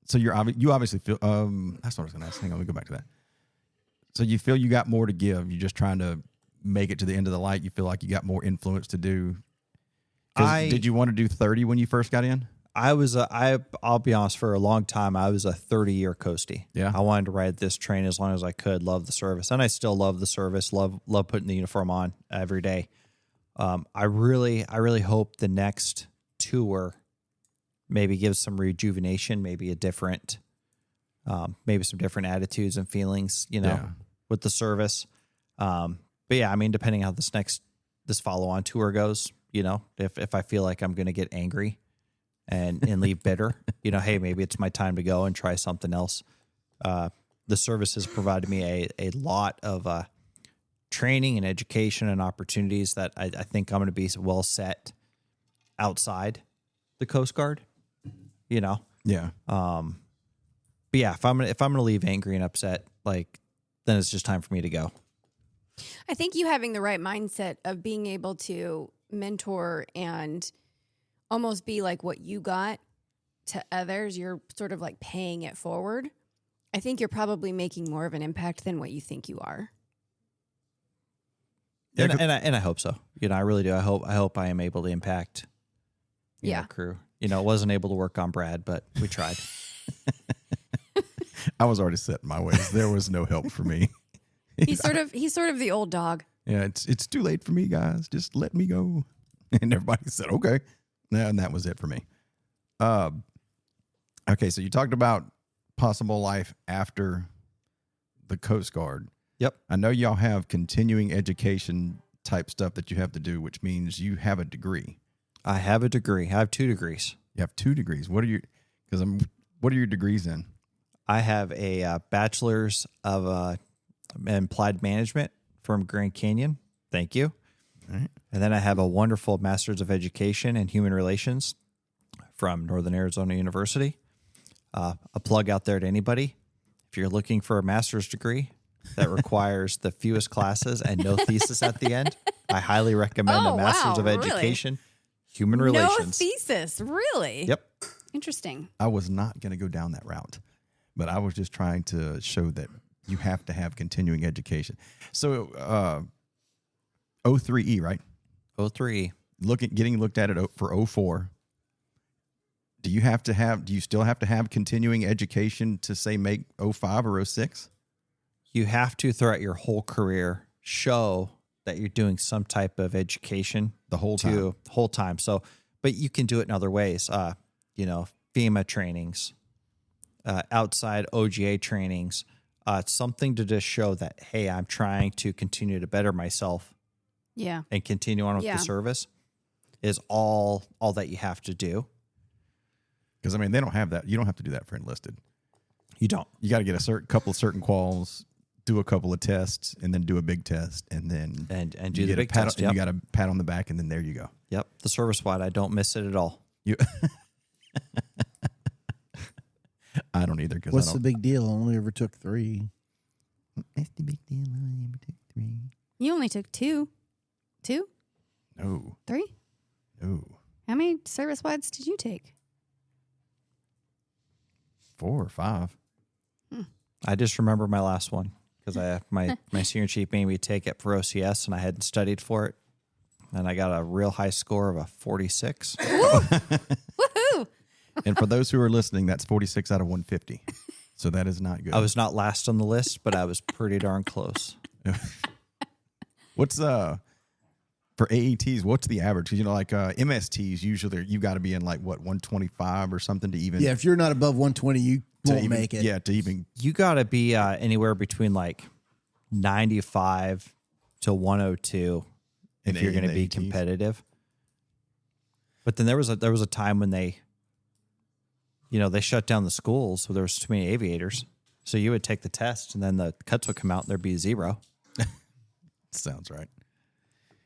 So you obviously feel, that's what I was going to ask. Hang on, let me go back to that. So you feel you got more to give. You're just trying to make it to the end of the light. You feel like you got more influence to do. Did you want to do 30 when you first got in? I'll be honest, for a long time, I was a 30-year coastie. Yeah. I wanted to ride this train as long as I could, love the service. And I still love the service, love putting the uniform on every day. I really hope the next tour maybe gives some rejuvenation, maybe a different, maybe some different attitudes and feelings, with the service. But yeah, I mean, depending on how this follow-on tour goes, if I feel like I'm going to get angry and leave bitter, hey, maybe it's my time to go and try something else. The service has provided me a lot of training and education and opportunities that I think I'm going to be well set outside the Coast Guard, Yeah. But yeah, if I'm gonna leave angry and upset, then it's just time for me to go. I think you having the right mindset of being able to mentor and almost be like what you got to others, you're sort of like paying it forward. I think you're probably making more of an impact than what you think you are. Yeah, and I hope so. I really do. I hope I am able to impact crew. I wasn't able to work on Brad, but we tried. I was already set in my ways. There was no help for me. He's sort of the old dog. Yeah, it's too late for me, guys. Just let me go. And everybody said, okay. And that was it for me. Okay, so you talked about possible life after the Coast Guard. Yep. I know y'all have continuing education type stuff that you have to do, which means you have a degree. I have a degree. I have 2 degrees. You have 2 degrees. What are your degrees in? I have a bachelor's of applied management from Grand Canyon. Thank you. All right. And then I have a wonderful master's of education and human relations from Northern Arizona University. A plug out there to anybody. If you're looking for a master's degree that requires the fewest classes and no thesis at the end, I highly recommend a master's of education, human relations. No thesis, really? Yep. Interesting. I was not going to go down that route, but I was just trying to show that you have to have continuing education. So, 03E, right? 03E. Getting looked at it for 04. Do you still have to have continuing education to say make 05 or 06? You have to, throughout your whole career, show that you're doing some type of education The whole time. So, but you can do it in other ways. FEMA trainings, outside OGA trainings, something to just show that, hey, I'm trying to continue to better myself. Yeah. And continue on with the service is all that you have to do. Because, they don't have that. You don't have to do that for enlisted. You don't. You got to get a couple of certain quals, do a couple of tests, and then do a big test, and then and do the big test. You got a pat on the back, and then there you go. Yep. The service wide, I don't miss it at all. I don't either. What's the big deal? I only ever took 3. What's the big deal? I only ever took 3. You only took 2. 2? No. 3? No. How many service wides did you take? 4 or 5. I just remember my last one because my senior chief made me take it for OCS and I hadn't studied for it. And I got a real high score of a 46. Woohoo! And for those who are listening, that's 46 out of 150. So that is not good. I was not last on the list, but I was pretty darn close. What's for AETs? What's the average? 'Cause, like MSTs, usually you got to be in like what 125 or something to even. Yeah, if you're not above 120, you won't make it. Yeah, to even. You got to be anywhere between like 95 to 102 if you're going to be competitive. But then there was a time when they shut down the schools, so there was too many aviators. So you would take the test, and then the cuts would come out, and there'd be 0. Sounds right.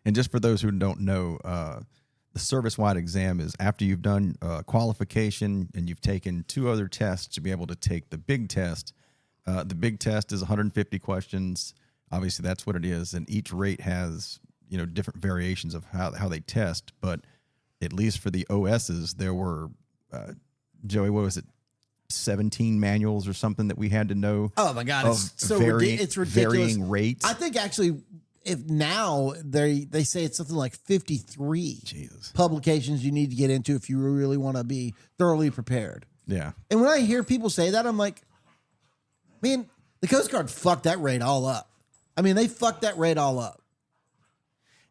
And just for those who don't know, the service-wide exam is after you've done qualification and you've taken 2 other tests to be able to take the big test. The big test is 150 questions. Obviously, that's what it is. And each rate has, different variations of how they test. But at least for the OSs, there were, Joey, what was it? 17 manuals or something that we had to know. Oh my God. It's so it's ridiculous. Varying rates. I think actually, if now they say it's something like 53 Jesus. publications you need to get into if you really want to be thoroughly prepared. Yeah. And when I hear people say that, I'm like, man, the Coast Guard fucked that rate all up. I mean, they fucked that rate all up.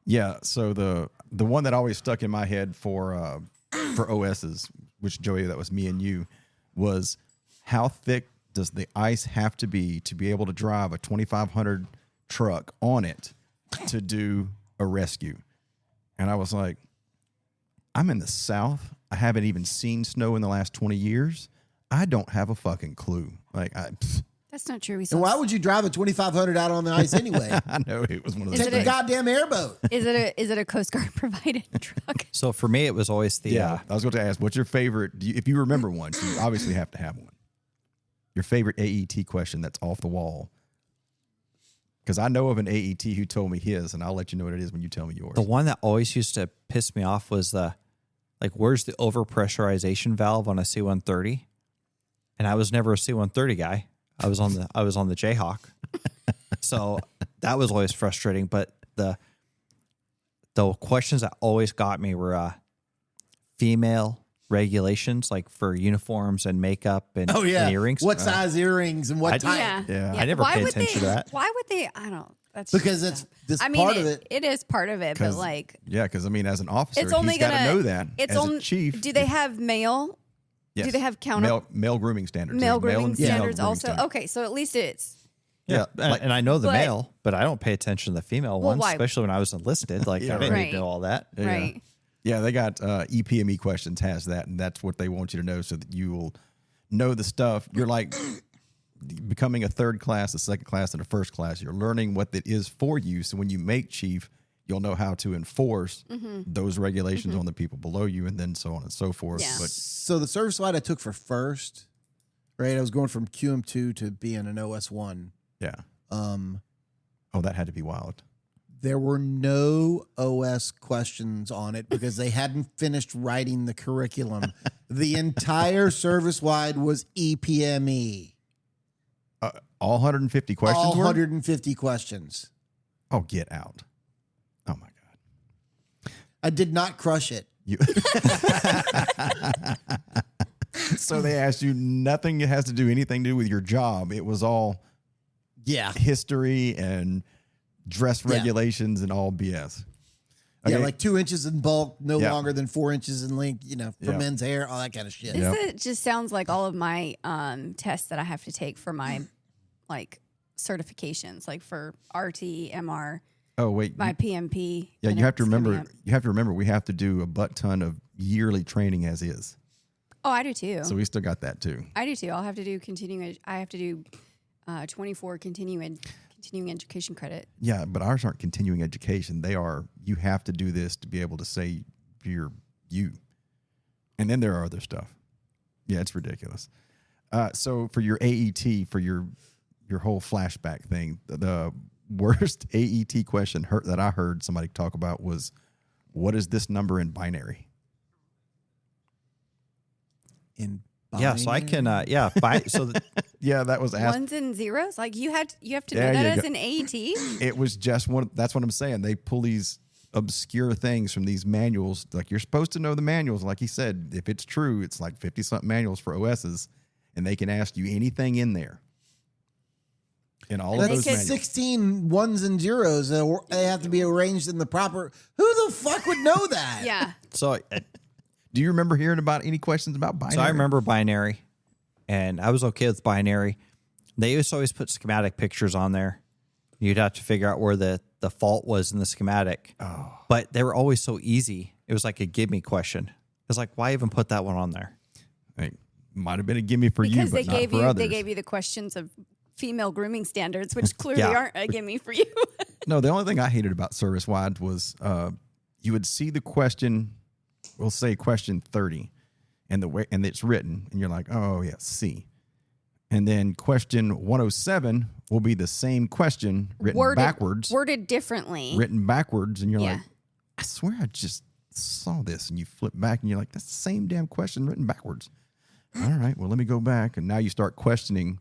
Yeah. So the one that always stuck in my head for OSs, which Joey, that was me and you, was how thick does the ice have to be able to drive a 2500 truck on it to do a rescue? And I was like, I'm in the South. I haven't even seen snow in the last 20 years. I don't have a fucking clue. That's not true. And why would you drive a 2500 out on the ice anyway? I know it was one of those. Take the goddamn airboat. Is it a Coast Guard provided truck? So for me, it was always the I was going to ask, what's your favorite? If you remember one, you obviously have to have one. Your favorite AET question that's off the wall. Because I know of an AET who told me his, and I'll let you know what it is when you tell me yours. The one that always used to piss me off was where's the overpressurization valve on a C-130? And I was never a C-130 guy. I was on the Jayhawk. So that was always frustrating. But the questions that always got me were female regulations, like for uniforms and makeup and, and earrings. What size earrings and what type? Yeah. I never paid attention to that. Why would they? I don't. That's because it's part of it. It is part of it, but because as an officer, it's only he's got to know that. It's as only a chief. Do they have male? Yes. Do they have male grooming standards? Male grooming standards grooming also. standards. Okay, so at least it's. Yeah, and I know the male, but I don't pay attention to the female ones, why? especially when I was enlisted. I didn't need to know all that. Yeah. Right. Yeah, they got EPME questions has that, and that's what they want you to know so that you will know the stuff. You're like becoming a third class, a second class, and a first class. You're learning what it is for you. So when you make chief, you'll know how to enforce those regulations on the people below you, and then so on and so forth. Yeah. But So the service slide I took for first, right? I was going from QM2 to being an OS1. yeah, that had to be wild. There were no OS questions on it because they hadn't finished writing the curriculum. The entire service wide was EPME. All 150 questions. All were? 150 questions. Oh, get out! Oh my god, I did not crush it. you. So they asked you nothing has to do anything to do with your job. It was all history and dress regulations and all BS. Okay. Yeah, like 2 inches in bulk, no longer than 4 inches in length, for Yeah. men's hair, all that kind of shit. This just sounds like all of my tests that I have to take for my certifications, like for RT, MR, Oh wait, my PMP. yeah, and you have to it's coming remember. up. You have to remember. We have to do a butt ton of yearly training as is. Oh, I do too. So we still got that too. I do too. I'll have to do continuing. I have to do 24 continuing education credit. Yeah, but ours aren't continuing education. They are. You have to do this to be able to say you're you. And then there are other stuff. Yeah, it's ridiculous. So for your AET, for your whole flashback thing, the worst AET question that I heard somebody talk about was, "What is this number in binary?" In Yeah, so I can, Yeah, that was asked. Ones and zeros. Like you have to There know you that as go. an AET. It was just one. That's what I'm saying. They pull these obscure things from these manuals. Like you're supposed to know the manuals. Like he said, if it's true, it's like 50-something manuals for OSs, and they can ask you anything in there. In all of That's those manuals. 16 ones and zeros. They have to be arranged in the proper. Who the fuck would know that? Yeah. So, Do you remember hearing about any questions about binary? so I remember binary, and I was okay with binary. They used to always put schematic pictures on there. You'd have to figure out where the fault was in the schematic. Oh. But they were always so easy. It was like a give me question. It's like, why even put that one on there? It might have been a gimme for Because you, but not for others. they gave you the questions of female grooming standards, which clearly Yeah. aren't a gimme for you. No, the only thing I hated about service wide was you would see the question, we'll say question 30, and it's written, and you're like, oh yeah, C. And then question 107 will be the same question written backwards. Worded differently. Written backwards, and you're Yeah. like, I swear I just saw this. And you flip back, and you're like, that's the same damn question written backwards. All right, well, let me go back. And now you start questioning,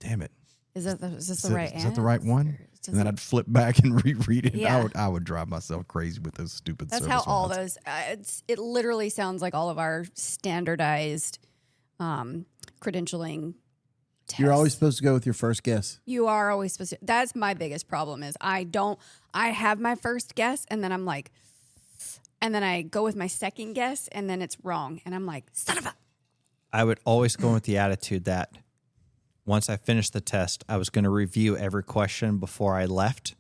damn it. Is this the right answer? Is that the right one? And then I'd flip back and reread it. Yeah. I would drive myself crazy with those stupid That's service how all lines. those. It literally sounds like all of our standardized credentialing tests. You're always supposed to go with your first guess. You are always supposed to. That's my biggest problem is I have my first guess and then I'm like, and then I go with my second guess and then it's wrong. And I'm like, son of a. I would always go with the attitude that once I finished the test, I was going to review every question before I left.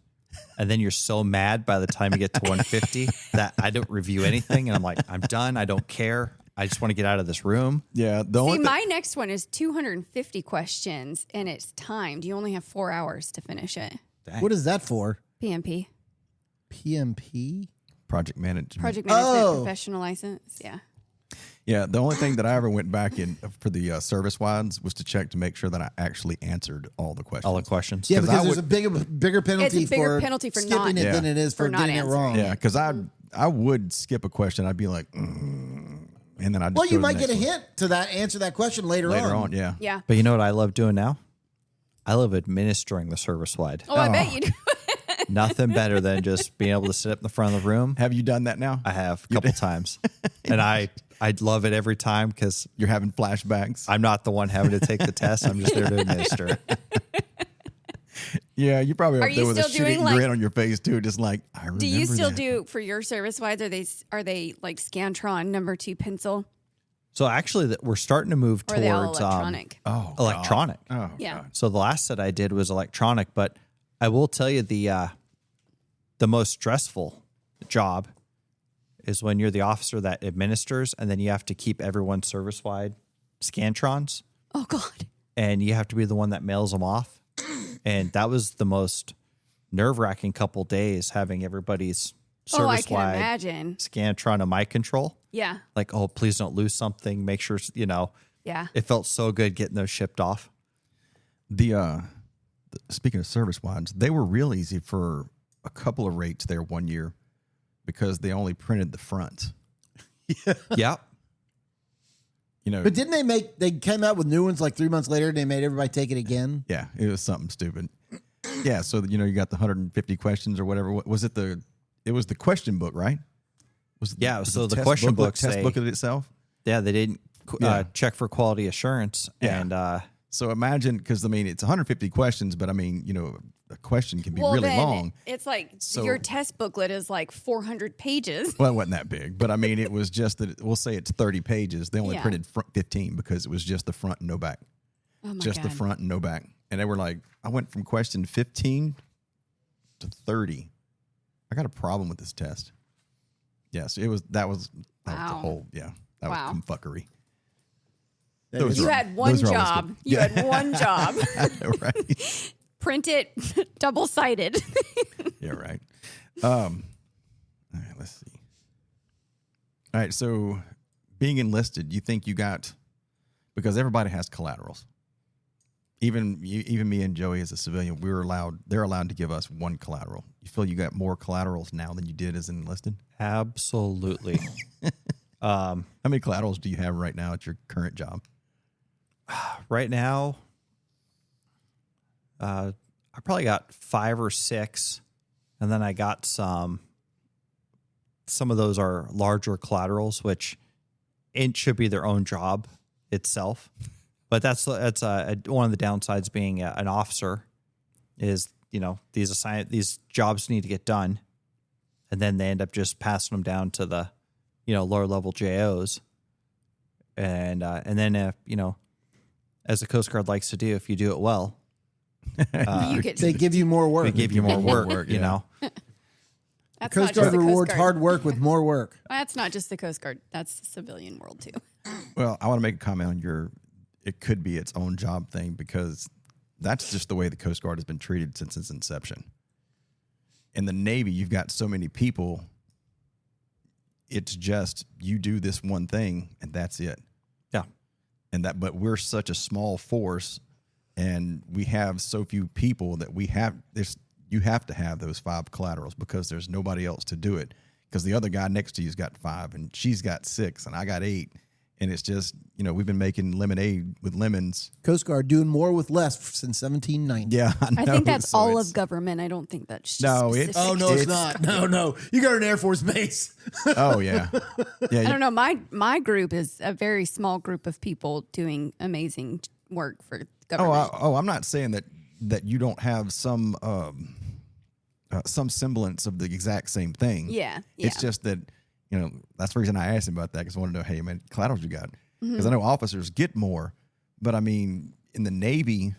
And then you're so mad by the time you get to 150 that I don't review anything. And I'm like, I'm done. I don't care. I just want to get out of this room. Yeah. The only See, my next one is 250 questions and it's timed. You only have 4 hours to finish it. Dang. What is that for? PMP. PMP? Project management. Project management Oh. professional license. Yeah. Yeah. The only thing that I ever went back in for the service wides was to check to make sure that I actually answered all the questions. All the questions. Yeah, 'Cause because I there's a bigger penalty It's a bigger for penalty for skipping not- it than Yeah. it is for not getting it answering. wrong. Yeah, because I would skip a question. I'd be like, and then I'd just Well, go you to the might get a next one. hint to that answer that question later on. Yeah. Yeah. But you know what I love doing now? I love administering the service wide. Oh, I bet you do. Nothing better than just being able to sit up in the front of the room. Have you done that now? I have a couple times. And I love it every time because You're having flashbacks. I'm not the one having to take the test. I'm just there to administer. Yeah, you probably Are up there you with a still doing, shitty like- grin on your face too, just like I remember. Do you still that. do for your service wides? Are they like Scantron number 2 pencil? So actually, we're starting to move Or are they all towards electronic? Oh, God. electronic. Oh, Yeah. God. So the last set I did was electronic, but I will tell you the most stressful job is when you're the officer that administers, and then you have to keep everyone service wide Scantrons, Oh God. and you have to be the one that mails them off. And that was the most nerve wracking couple days, having everybody's Oh, I service can wide imagine. Scantron of my control. Yeah. Like, oh, please don't lose something. Make sure, Yeah. it felt so good getting those shipped off. Speaking of service wides, they were real easy for a couple of rates there one year because they only printed the front. Yeah. You know, But didn't they came out with new ones like 3 months later and they made everybody take it again? yeah, it was something stupid. Yeah, so you got the 150 questions or whatever. What was it? It was the question book, right? Yeah, was so it the test question booklet, books, test they- booklet itself. Yeah, they didn't Yeah. check for quality assurance. Yeah. And So imagine, because it's 150 questions, but a question can be Well, really then long. it's like So- your test booklet is like 400 pages. Well, it wasn't that big, but it was just that we'll say it's 30 pages. They only Yeah. printed 15 because it was just the front and no back. Oh my Just God. the front and no back. And they were like, I went from question 15 to 30. I got a problem with this test. Yes, that was the Wow. whole, that Wow. was fuckery. Those You are- had one those are always job. good. You had one job. Right. Print it double sided. Yeah, right. All right, let's see. All right, so being enlisted, you think you got, because everybody has collaterals. Even me and Joey as a civilian, they're allowed to give us one collateral. You feel you got more collaterals now than you did as enlisted? absolutely. How many collaterals do you have right now at your current job? Right now, I probably got 5 or 6, and then I got some of those are larger collaterals, which it should be their own job itself. But that's one of the downsides being an officer is, these jobs need to get done. And then they end up just passing them down to the, lower level JOs. And then, as the Coast Guard likes to do, if you do it well, they give you more work. They give you more work, you know. That's Coast not Guard just the Coast rewards Guard. hard work with more work. That's not just the Coast Guard. That's the civilian world too. Well, I want to make a comment on it could be its own job thing, because that's just the way the Coast Guard has been treated since its inception. In the Navy, you've got so many people. It's just you do this one thing and that's it. Yeah. But we're such a small force, and we have so few people that you have to have those 5 collaterals, because there's nobody else to do it. Because the other guy next to you's got 5, and she's got 6, and I got 8. And it's just, we've been making lemonade with lemons. Coast Guard doing more with less since 1790. Yeah, I know. I think that's all of government. I don't think that's just No, specific. Oh, no, it's not. No. You got an Air Force base. Oh, yeah. Yeah. I don't know. My group is a very small group of people doing amazing work for government. I'm not saying that you don't have some semblance of the exact same thing. Yeah. It's just that, that's the reason I asked him about that, because I wanted to know, hey, man, collaterals you got? Because I know officers get more, but I mean, in the Navy,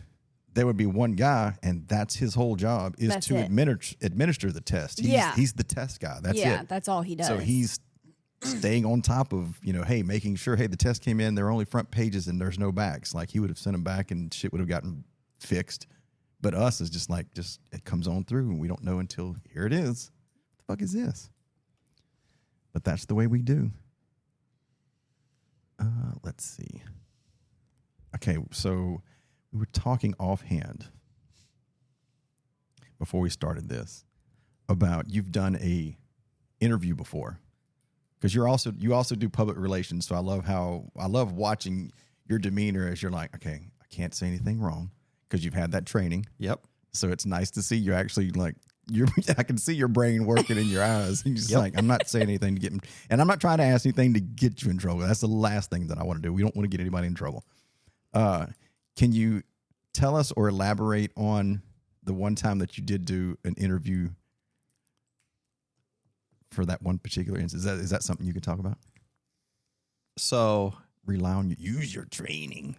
there would be one guy, and that's his whole job is That's to it. administer the test. He's the test guy. That's yeah, it. that's all he does. So he's staying on top of, hey, making sure, hey, the test came in, there are only front pages and there's no backs. Like, he would have sent them back and shit would have gotten fixed. But us is just it comes on through, and we don't know until here it is. What the fuck is this? But that's the way we do. Let's see. Okay, so we were talking offhand before we started this about you've done a interview before, because you also do public relations. So I love watching your demeanor as you're like, okay, I can't say anything wrong, because you've had that training. Yep. So it's nice to see you actually I can see your brain working in your eyes. You're just like, I'm not saying anything to get him. And I'm not trying to ask anything to get you in trouble. That's the last thing that I want to do. We don't want to get anybody in trouble. Can you tell us or elaborate on the one time that you did do an interview for that one particular instance? Is that something you could talk about? So rely on you. Use your training.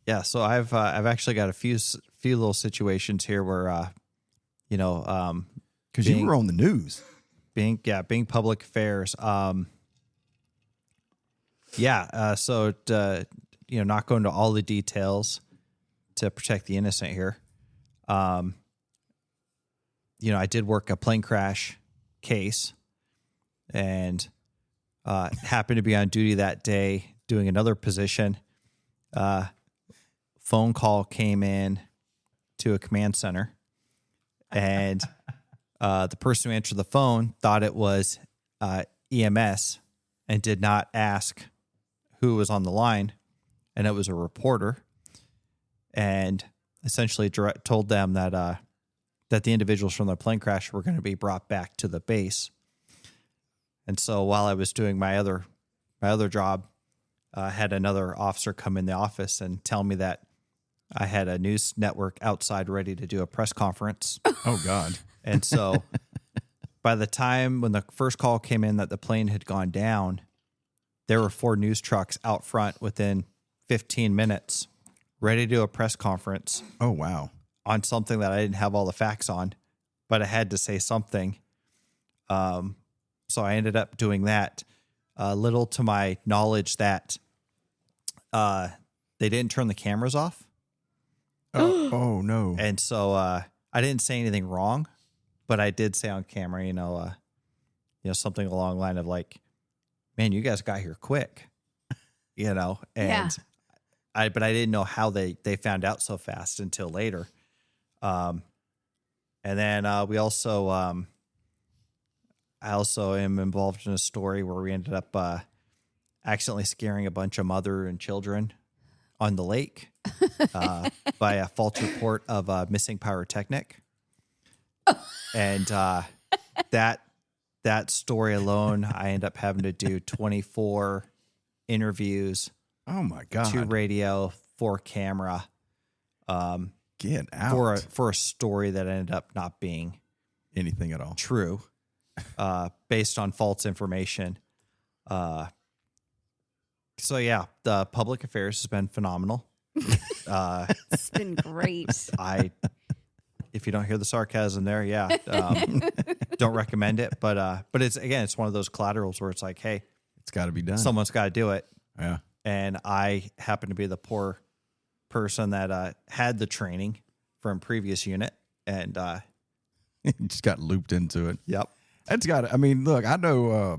Yeah. So I've actually got a few little situations here where, because you were on the news, being public affairs. So not going to all the details to protect the innocent here. I did work a plane crash case, and happened to be on duty that day doing another position. Phone call came in to a command center, and the person who answered the phone thought it was EMS and did not ask who was on the line, and it was a reporter, and essentially told them that the individuals from the plane crash were going to be brought back to the base. And so while I was doing my other job, I had another officer come in the office and tell me that I had a news network outside ready to do a press conference. Oh, God. And so by the time when the first call came in that the plane had gone down, there were 4 news trucks out front within 15 minutes ready to do a press conference. Oh, wow. On something that I didn't have all the facts on, but I had to say something. So I ended up doing that. Little to my knowledge that they didn't turn the cameras off. Oh no. And so I didn't say anything wrong, but I did say on camera, something along the line of like, man, you guys got here quick, and Yeah. but I didn't know how they found out so fast until later. And then we also, I also am involved in a story where we ended up accidentally scaring a bunch of mother and children on the lake by a false report of a missing pyrotechnic. And that story alone, I end up having to do 24 interviews. Oh my God. 2 radio, for camera Get out. for a story that ended up not being Anything at all. true, based on false information. So yeah, the public affairs has been phenomenal. It's been great. If you don't hear the sarcasm there, don't recommend it. But it's one of those collaterals where it's like, hey, It's got to be done. someone's got to do it. Yeah. And I happen to be the poor person that had the training from previous unit, and Just got looped into it. yep. It's got. I mean, look, I know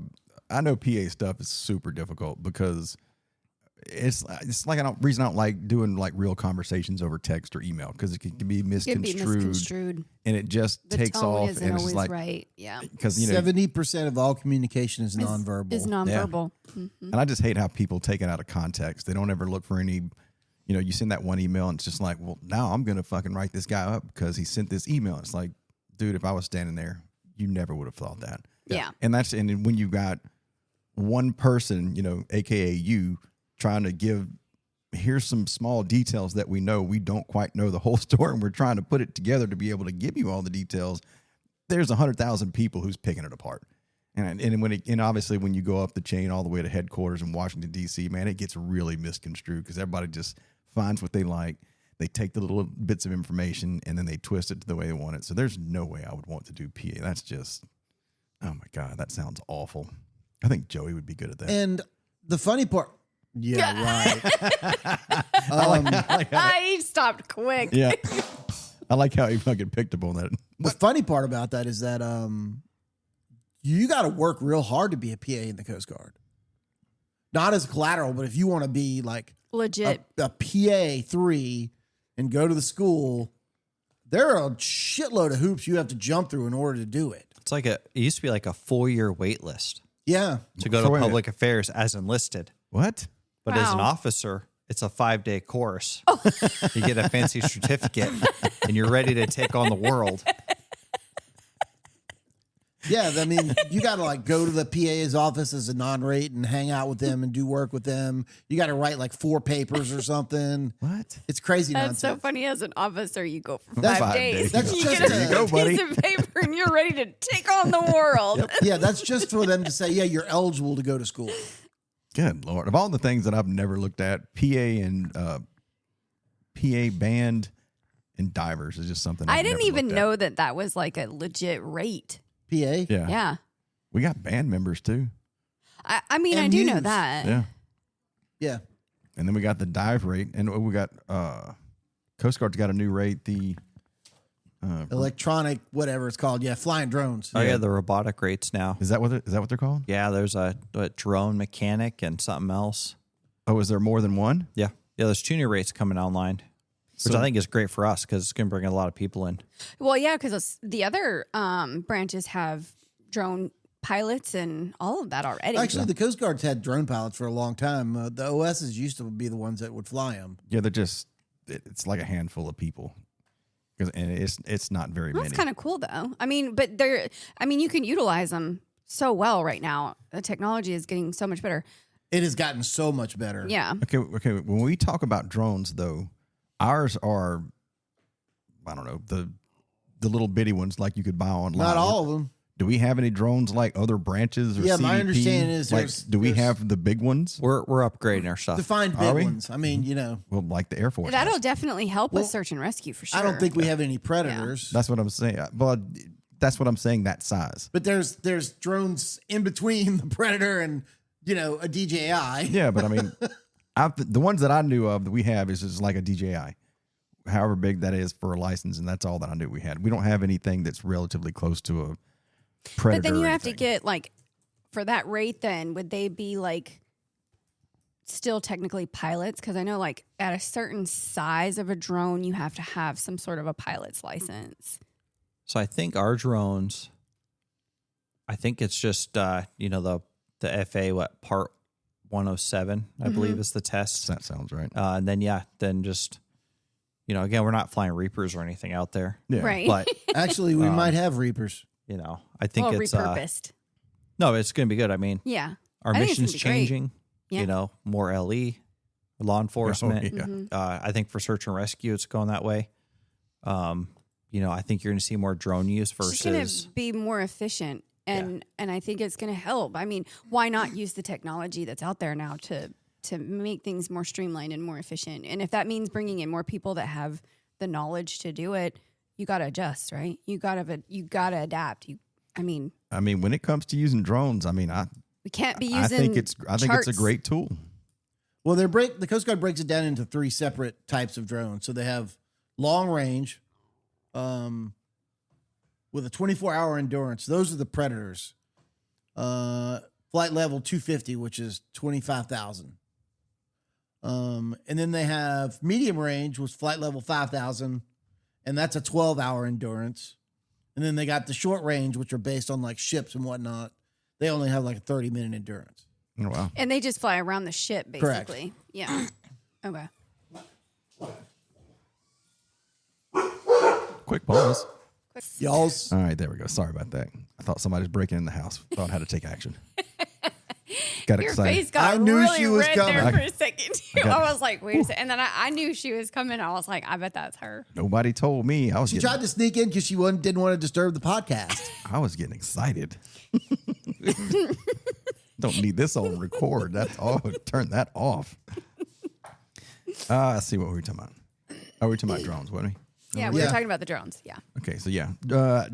PA stuff is super difficult because it's like reason I don't like doing like real conversations over text or email because it can be It could misconstrued, be misconstrued. and it just The takes tone off isn't and it's always just like right. Yeah. because 70% of all communication is nonverbal. Is nonverbal. and I just hate how people take it out of context. They don't ever look for any. You send that one email and it's just like, well, now I'm gonna fucking write this guy up because he sent this email. It's like, dude, if I was standing there, you never would have thought that. Yeah. And then when you've got one person, AKA you, trying to give, here's some small details that we know. We don't quite know the whole story, and we're trying to put it together to be able to give you all the details. There's 100,000 people who's picking it apart. And obviously when you go up the chain all the way to headquarters in Washington, D.C., man, it gets really misconstrued because everybody just finds what they like. They take the little bits of information and then they twist it to the way they want it. So there's no way I would want to do PA. That's just, oh my God, that sounds awful. I think Joey would be good at that. And the funny part, yeah, right. I stopped quick. Yeah. I like how he fucking picked up on that. The funny part about that is that you got to work real hard to be a PA in the Coast Guard. Not as collateral, but if you want to be like Legit. a PA 3 and go to the school, there are a shitload of hoops you have to jump through in order to do it. It's like it used to be like a 4-year wait list Yeah. to go So to wait a public affairs as enlisted. What? But as an Wow. officer, it's a 5-day course. You get a fancy certificate and you're ready to take on the world. Yeah, I mean, you got to like go to the PA's office as a non-rate and hang out with them and do work with them. You got to write like 4 papers or something. What? It's crazy That's nonsense. so funny. As an officer, you go for That's 5 5 days. days. That's you just get There a you go, buddy. piece of paper and you're ready to take on the world. Yeah, that's just for them to say, yeah, you're eligible to go to school. Good Lord. Of all the things that I've never looked at, PA band and divers is just something I I've didn't never even looked at. know that was like a legit rate. PA? Yeah. Yeah. We got band members too. I mean, I do know MUs. that. Yeah. Yeah. And then we got the dive rate, and we got Coast Guard's got a new rate. The Electronic, whatever it's called. Yeah, flying drones. Oh yeah, the robotic rates now. is that what they're called? Yeah, there's a drone mechanic and something else. Oh, is there more than one? Yeah, there's 2 new rates coming online, which So- I think is great for us because it's going to bring a lot of people in. Well, yeah, because the other branches have drone pilots and all of that already. Actually, the Coast Guard's had drone pilots for a long time. The OSs used to be the ones that would fly them. Yeah, they're just it's like a handful of people, and it's not very That's many. kind of cool, though. I mean, but you can utilize them so well right now. The technology is getting so much better. It has gotten so much better. Yeah. Okay. When we talk about drones, though, ours are, I don't know, the little bitty ones like you could buy online. Not all of them. Do we have any drones like other branches? Or Yeah, my CDP? understanding is like, there's- do we there's- have the big ones? We're upgrading our stuff. Define Are big we? ones. I mean, Well, like the Air Force. That'll has. definitely help Well, with search and rescue for sure. I don't think we have any predators. That's what I'm saying. Well, that's what I'm saying. That size. But there's drones in between the predator and a DJI. Yeah, but I mean, the ones that I knew of that we have is just like a DJI, however big that is for a license, and that's all that I knew we had. We don't have anything that's relatively close to a predator. But then you or have to anything. get like for that rate. Then would they be like still technically pilots? Because I know like at a certain size of a drone, you have to have some sort of a pilot's license. So I think our drones, I think it's just the FA part 107, I believe is the test. That sounds right. And then just again, we're not flying Reapers or anything out there. Yeah. Right. But Actually, we might have Reapers. I think Well, it's repurposed. no, it's going to be good. I mean, Yeah. our I think it's mission's gonna be great. changing. Yeah. More LE, law enforcement. yeah. I think for search and rescue, it's going that way. I think you're going to see more drone use versus. It's going to be more efficient, and I think it's going to help. I mean, why not use the technology that's out there now to make things more streamlined and more efficient? And if that means bringing in more people that have the knowledge to do it, you got to adjust, right? You got to adapt. I mean, when it comes to using drones, we can't be using. I think it's a great tool. Well, the Coast Guard breaks it down into 3 separate types of drones. So they have long range, with a 24-hour endurance. Those are the Predators. Flight level 250, which is 25,000. And then they have medium range, which is flight level 5,000, and that's a 12-hour endurance. And then they got the short range, which are based on like ships and whatnot. They only have like a 30-minute endurance. Oh, wow. And they just fly around the ship, basically. Correct. Yeah. Okay. Quick pause. Y'all's. All right, there we go. Sorry about that. I thought somebody was breaking in the house. Thought I had to take action. Got Your excited. face got I knew really she was red coming. there for a second. got I it. was like, wait a second. And then I knew she was coming. I was like, I bet that's her. Nobody told me. She tried to sneak in because she didn't want to disturb the podcast. I was getting excited. Don't need this on record. That's all. Turn that off. Let's see what we were talking about. Oh, we were talking about drones, weren't we? Yeah, we were Yeah. talking about the drones. Yeah. Okay, so yeah,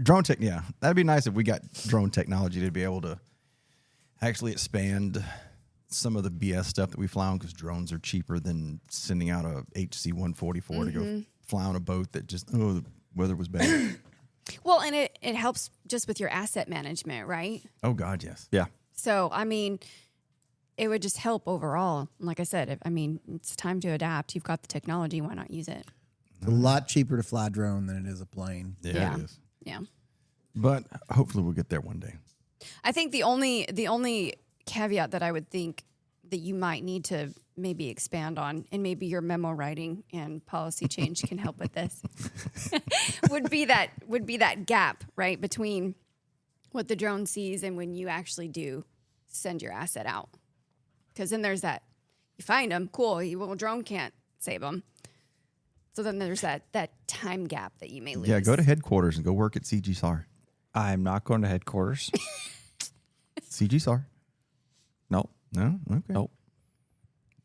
drone tech. Yeah, that'd be nice if we got drone technology to be able to actually expand some of the BS stuff that we fly on, because drones are cheaper than sending out a HC 144 to go fly on a boat that just the weather was bad. Well, and it helps just with your asset management, right? Oh God, yes. Yeah. So, it would just help overall. Like I said, it's time to adapt. You've got the technology. Why not use it? It's a lot cheaper to fly a drone than it is a plane. Yeah, it is. Yeah. But hopefully we'll get there one day. I think the only caveat that I would think that you might need to maybe expand on, and maybe your memo writing and policy change can help with this, would be that gap, right, between what the drone sees and when you actually do send your asset out. Because then there's that, you find them, cool, well, drone can't save them. So then there's that time gap that you may lose. Yeah, go to headquarters and go work at CG SAR. I'm not going to headquarters. CG SAR. Nope. No? Okay. Nope.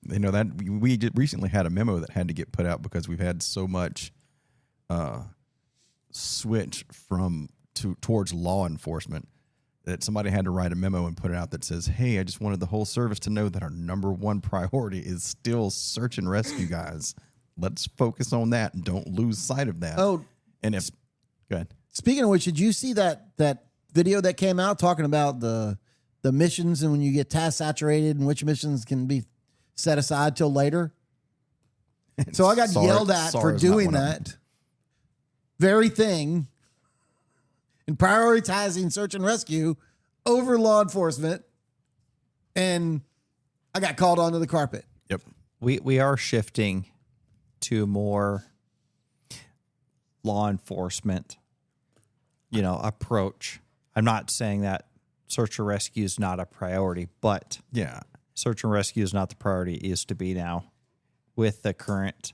You know that we just recently had a memo that had to get put out because we've had so much switch towards law enforcement that somebody had to write a memo and put it out that says, "Hey, I just wanted the whole service to know that our number one priority is still search and rescue, guys. Let's focus on that and don't lose sight of that." Oh, and go ahead. Speaking of which, did you see that video that came out talking about the missions and when you get task saturated and which missions can be set aside till later? So I got yelled at SAR for is not doing one of them. that very thing and prioritizing search and rescue over law enforcement, and I got called onto the carpet. Yep. We are shifting to more law enforcement, approach. I'm not saying that search and rescue is not a priority, but Yeah. search and rescue is not the priority it used to be now with the current,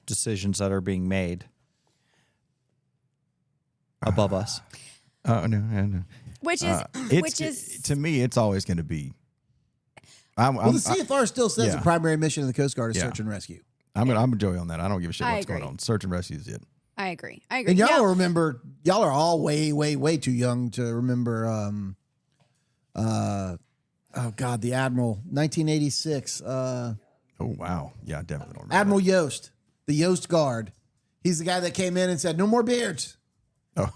decisions that are being made above us. Oh no. Which is to me, it's always going to be. Well, the CFR still says yeah. the primary mission of the Coast Guard is Yeah. search and rescue. I'm a Joey on that. I don't give a shit I what's going agree. on. Search and rescue is it. I agree. And y'all remember, y'all are all way, way, way too young to remember. Oh God, the Admiral, 1986. Oh wow, yeah, I definitely don't remember. Admiral Yost, the Yost Guard. He's the guy that came in and said, "No more beards." Oh,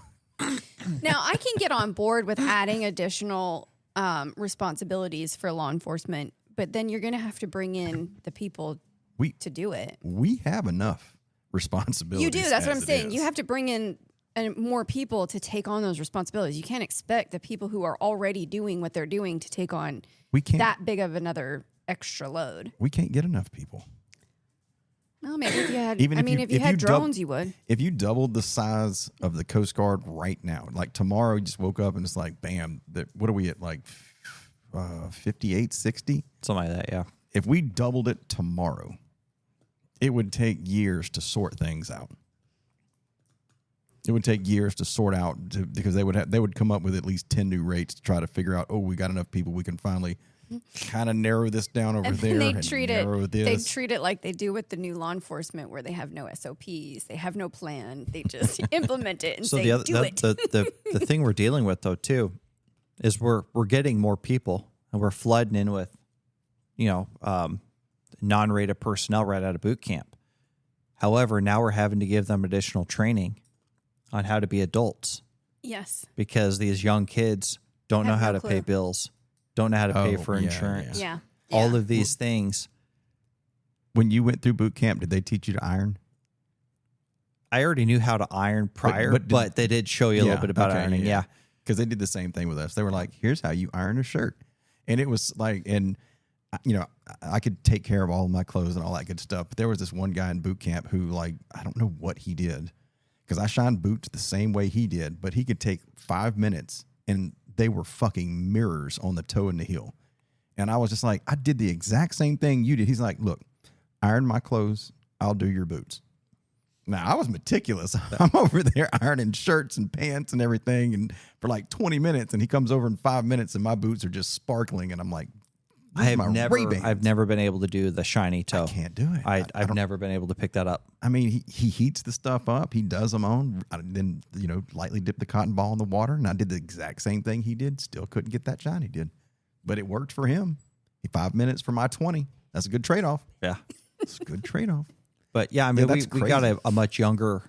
Now, I can get on board with adding additional responsibilities for law enforcement, but then you're going to have to bring in the people to do it. we have enough responsibilities. You do. That's what as I'm it saying. is. You have to bring in more people to take on those responsibilities. You can't expect the people who are already doing what they're doing to take on We can't. that big of another extra load. We can't get enough people. Well, maybe if you had, Even if you had drones, you would. If you doubled the size of the Coast Guard right now, like tomorrow, you just woke up and it's like, bam, what are we at, like 58, 60? Something like that, yeah. if we doubled it tomorrow, it would take years to sort things out. It would take years to sort out because they would come up with at least 10 new rates to try to figure out, we got enough people, we can finally kind of narrow this down over there. They treat it like they do with the new law enforcement, where they have no SOPs, they have no plan, they just implement it and say, do it. The thing we're dealing with though too is we're getting more people and we're flooding in with, non-rated personnel right out of boot camp. However, now we're having to give them additional training on how to be adults. Yes. Because these young kids don't know how to pay bills, don't know how to pay for insurance. Yeah. All of these things. When you went through boot camp, did they teach you to iron? I already knew how to iron prior, but they did show you a little bit about ironing. Yeah. Because they did the same thing with us. They were like, here's how you iron a shirt. And it was like, I could take care of all of my clothes and all that good stuff. But there was this one guy in boot camp who, I don't know what he did. Because I shined boots the same way he did, but he could take 5 minutes and they were fucking mirrors on the toe and the heel. And I was just like, I did the exact same thing you did. He's like, look, iron my clothes, I'll do your boots. Now, I was meticulous. I'm over there ironing shirts and pants and everything and for 20 minutes. And he comes over in 5 minutes and my boots are just sparkling. And I'm like, I've never been able to do the shiny toe. I can't do it. I've never been able to pick that up. I mean, he heats the stuff up. He does them on. I then, lightly dip the cotton ball in the water. And I did the exact same thing he did. Still couldn't get that shine he did. But it worked for him. 5 minutes for my 20. That's a good trade-off. Yeah. It's a good trade-off. But yeah, I mean, we got a much younger,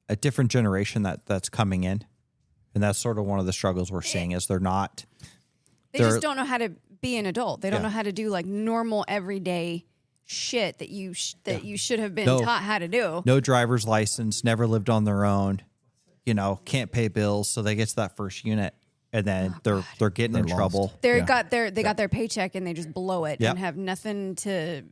a different generation that's coming in. And that's sort of one of the struggles we're seeing is they're just don't know how to be an adult. They don't know how to do normal everyday shit that you should have been taught how to do. No driver's license, never lived on their own, can't pay bills. So they get to that first unit and then they're getting in trouble. They got their paycheck and they just blow it and have nothing to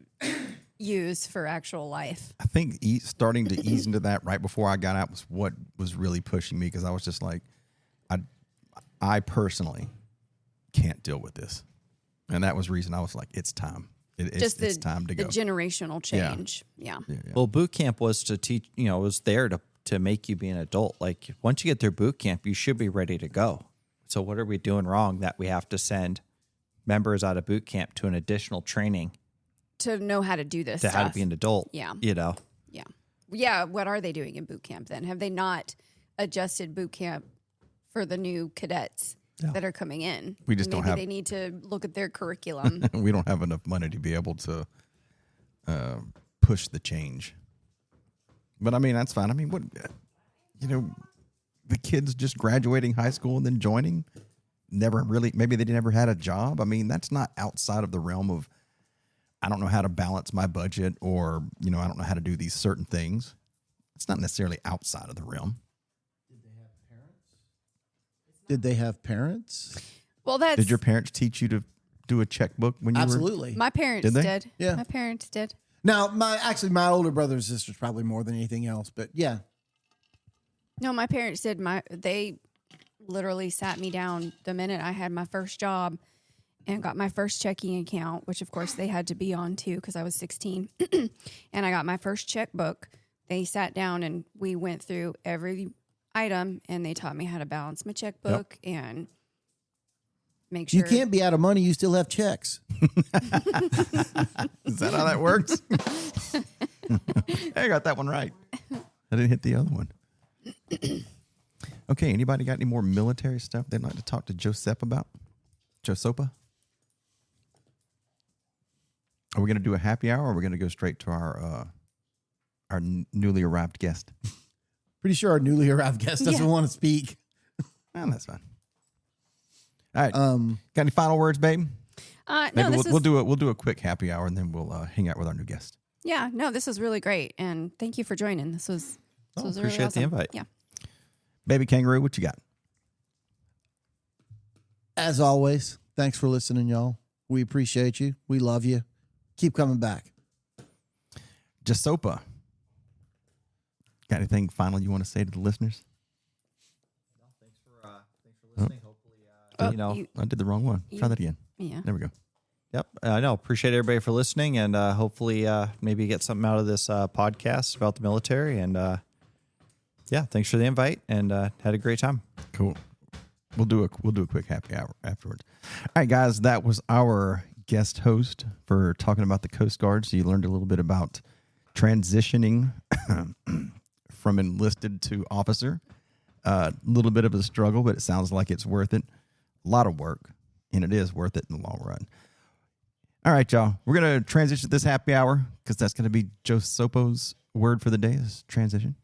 use for actual life. I think starting to ease into that right before I got out was what was really pushing me because I was just like, I personally can't deal with this. And that was the reason I was like, it's time. It's time to go. The generational change. Yeah. Well, boot camp was to teach, was there to make you be an adult. Once you get through boot camp, you should be ready to go. So what are we doing wrong that we have to send members out of boot camp to an additional training? To know how to do this stuff. How to be an adult. Yeah. Yeah. Yeah. What are they doing in boot camp then? Have they not adjusted boot camp for the new cadets? That are coming in. We just don't have. They need to look at their curriculum. We don't have enough money to be able to push the change. But I mean, that's fine. I mean, what the kids just graduating high school and then joining, maybe they never had a job. I mean, that's not outside of the realm of. I don't know how to balance my budget, or I don't know how to do these certain things. It's not necessarily outside of the realm. Did they have parents? Well, did your parents teach you to do a checkbook when you Absolutely. My parents did. Yeah. My parents did. Now, my older brother and sisters probably more than anything else, but yeah. No, my parents did. They literally sat me down the minute I had my first job and got my first checking account, which of course they had to be on too because I was 16. And I got my first checkbook. They sat down and we went through every item and they taught me how to balance my checkbook and make sure. You can't be out of money. You still have checks. Is that how that works? I got that one right. I didn't hit the other one. Okay. Anybody got any more military stuff they'd like to talk to Joseph about? Josepa? Are we going to do a happy hour or are we going to go straight to our newly arrived guest? Pretty sure our newly arrived guest doesn't want to speak. Well, that's fine. All right. Got any final words, babe? No, we'll do a quick happy hour and then we'll hang out with our new guest. Yeah. No, this was really great, and thank you for joining. This was really appreciate awesome. the invite. Yeah. Baby Kangaroo, what you got? As always, thanks for listening, y'all. We appreciate you. We love you. Keep coming back. Josepa. Got anything final you want to say to the listeners? No, thanks for listening. Hopefully, I did the wrong one. Try that again. Yeah. There we go. Yep. I know. Appreciate everybody for listening, and hopefully maybe get something out of this podcast about the military. And yeah, thanks for the invite, and had a great time. Cool. We'll do a quick happy hour afterwards. All right, guys, that was our guest host for talking about the Coast Guard. So you learned a little bit about transitioning from enlisted to officer. A little bit of a struggle, but it sounds like it's worth it. A lot of work, and it is worth it in the long run. All right, y'all. We're going to transition this happy hour because that's going to be Joe Sopo's word for the day is transition.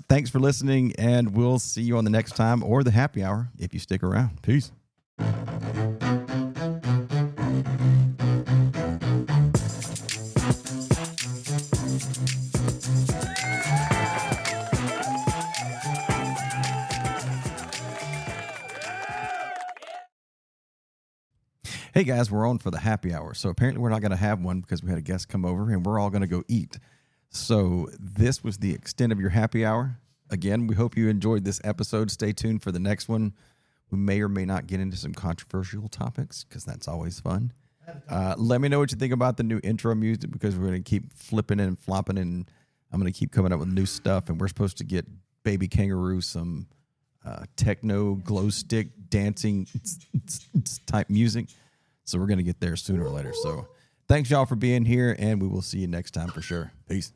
Thanks for listening, and we'll see you on the next time or the happy hour if you stick around. Peace. Hey guys, we're on for the happy hour. So apparently we're not going to have one because we had a guest come over and we're all going to go eat. So this was the extent of your happy hour. Again, we hope you enjoyed this episode. Stay tuned for the next one. We may or may not get into some controversial topics because that's always fun. Let me know what you think about the new intro music because we're going to keep flipping and flopping and I'm going to keep coming up with new stuff. And we're supposed to get Baby Kangaroo some techno glow stick dancing type music. So we're going to get there sooner or later. So thanks, y'all, for being here, and we will see you next time for sure. Peace.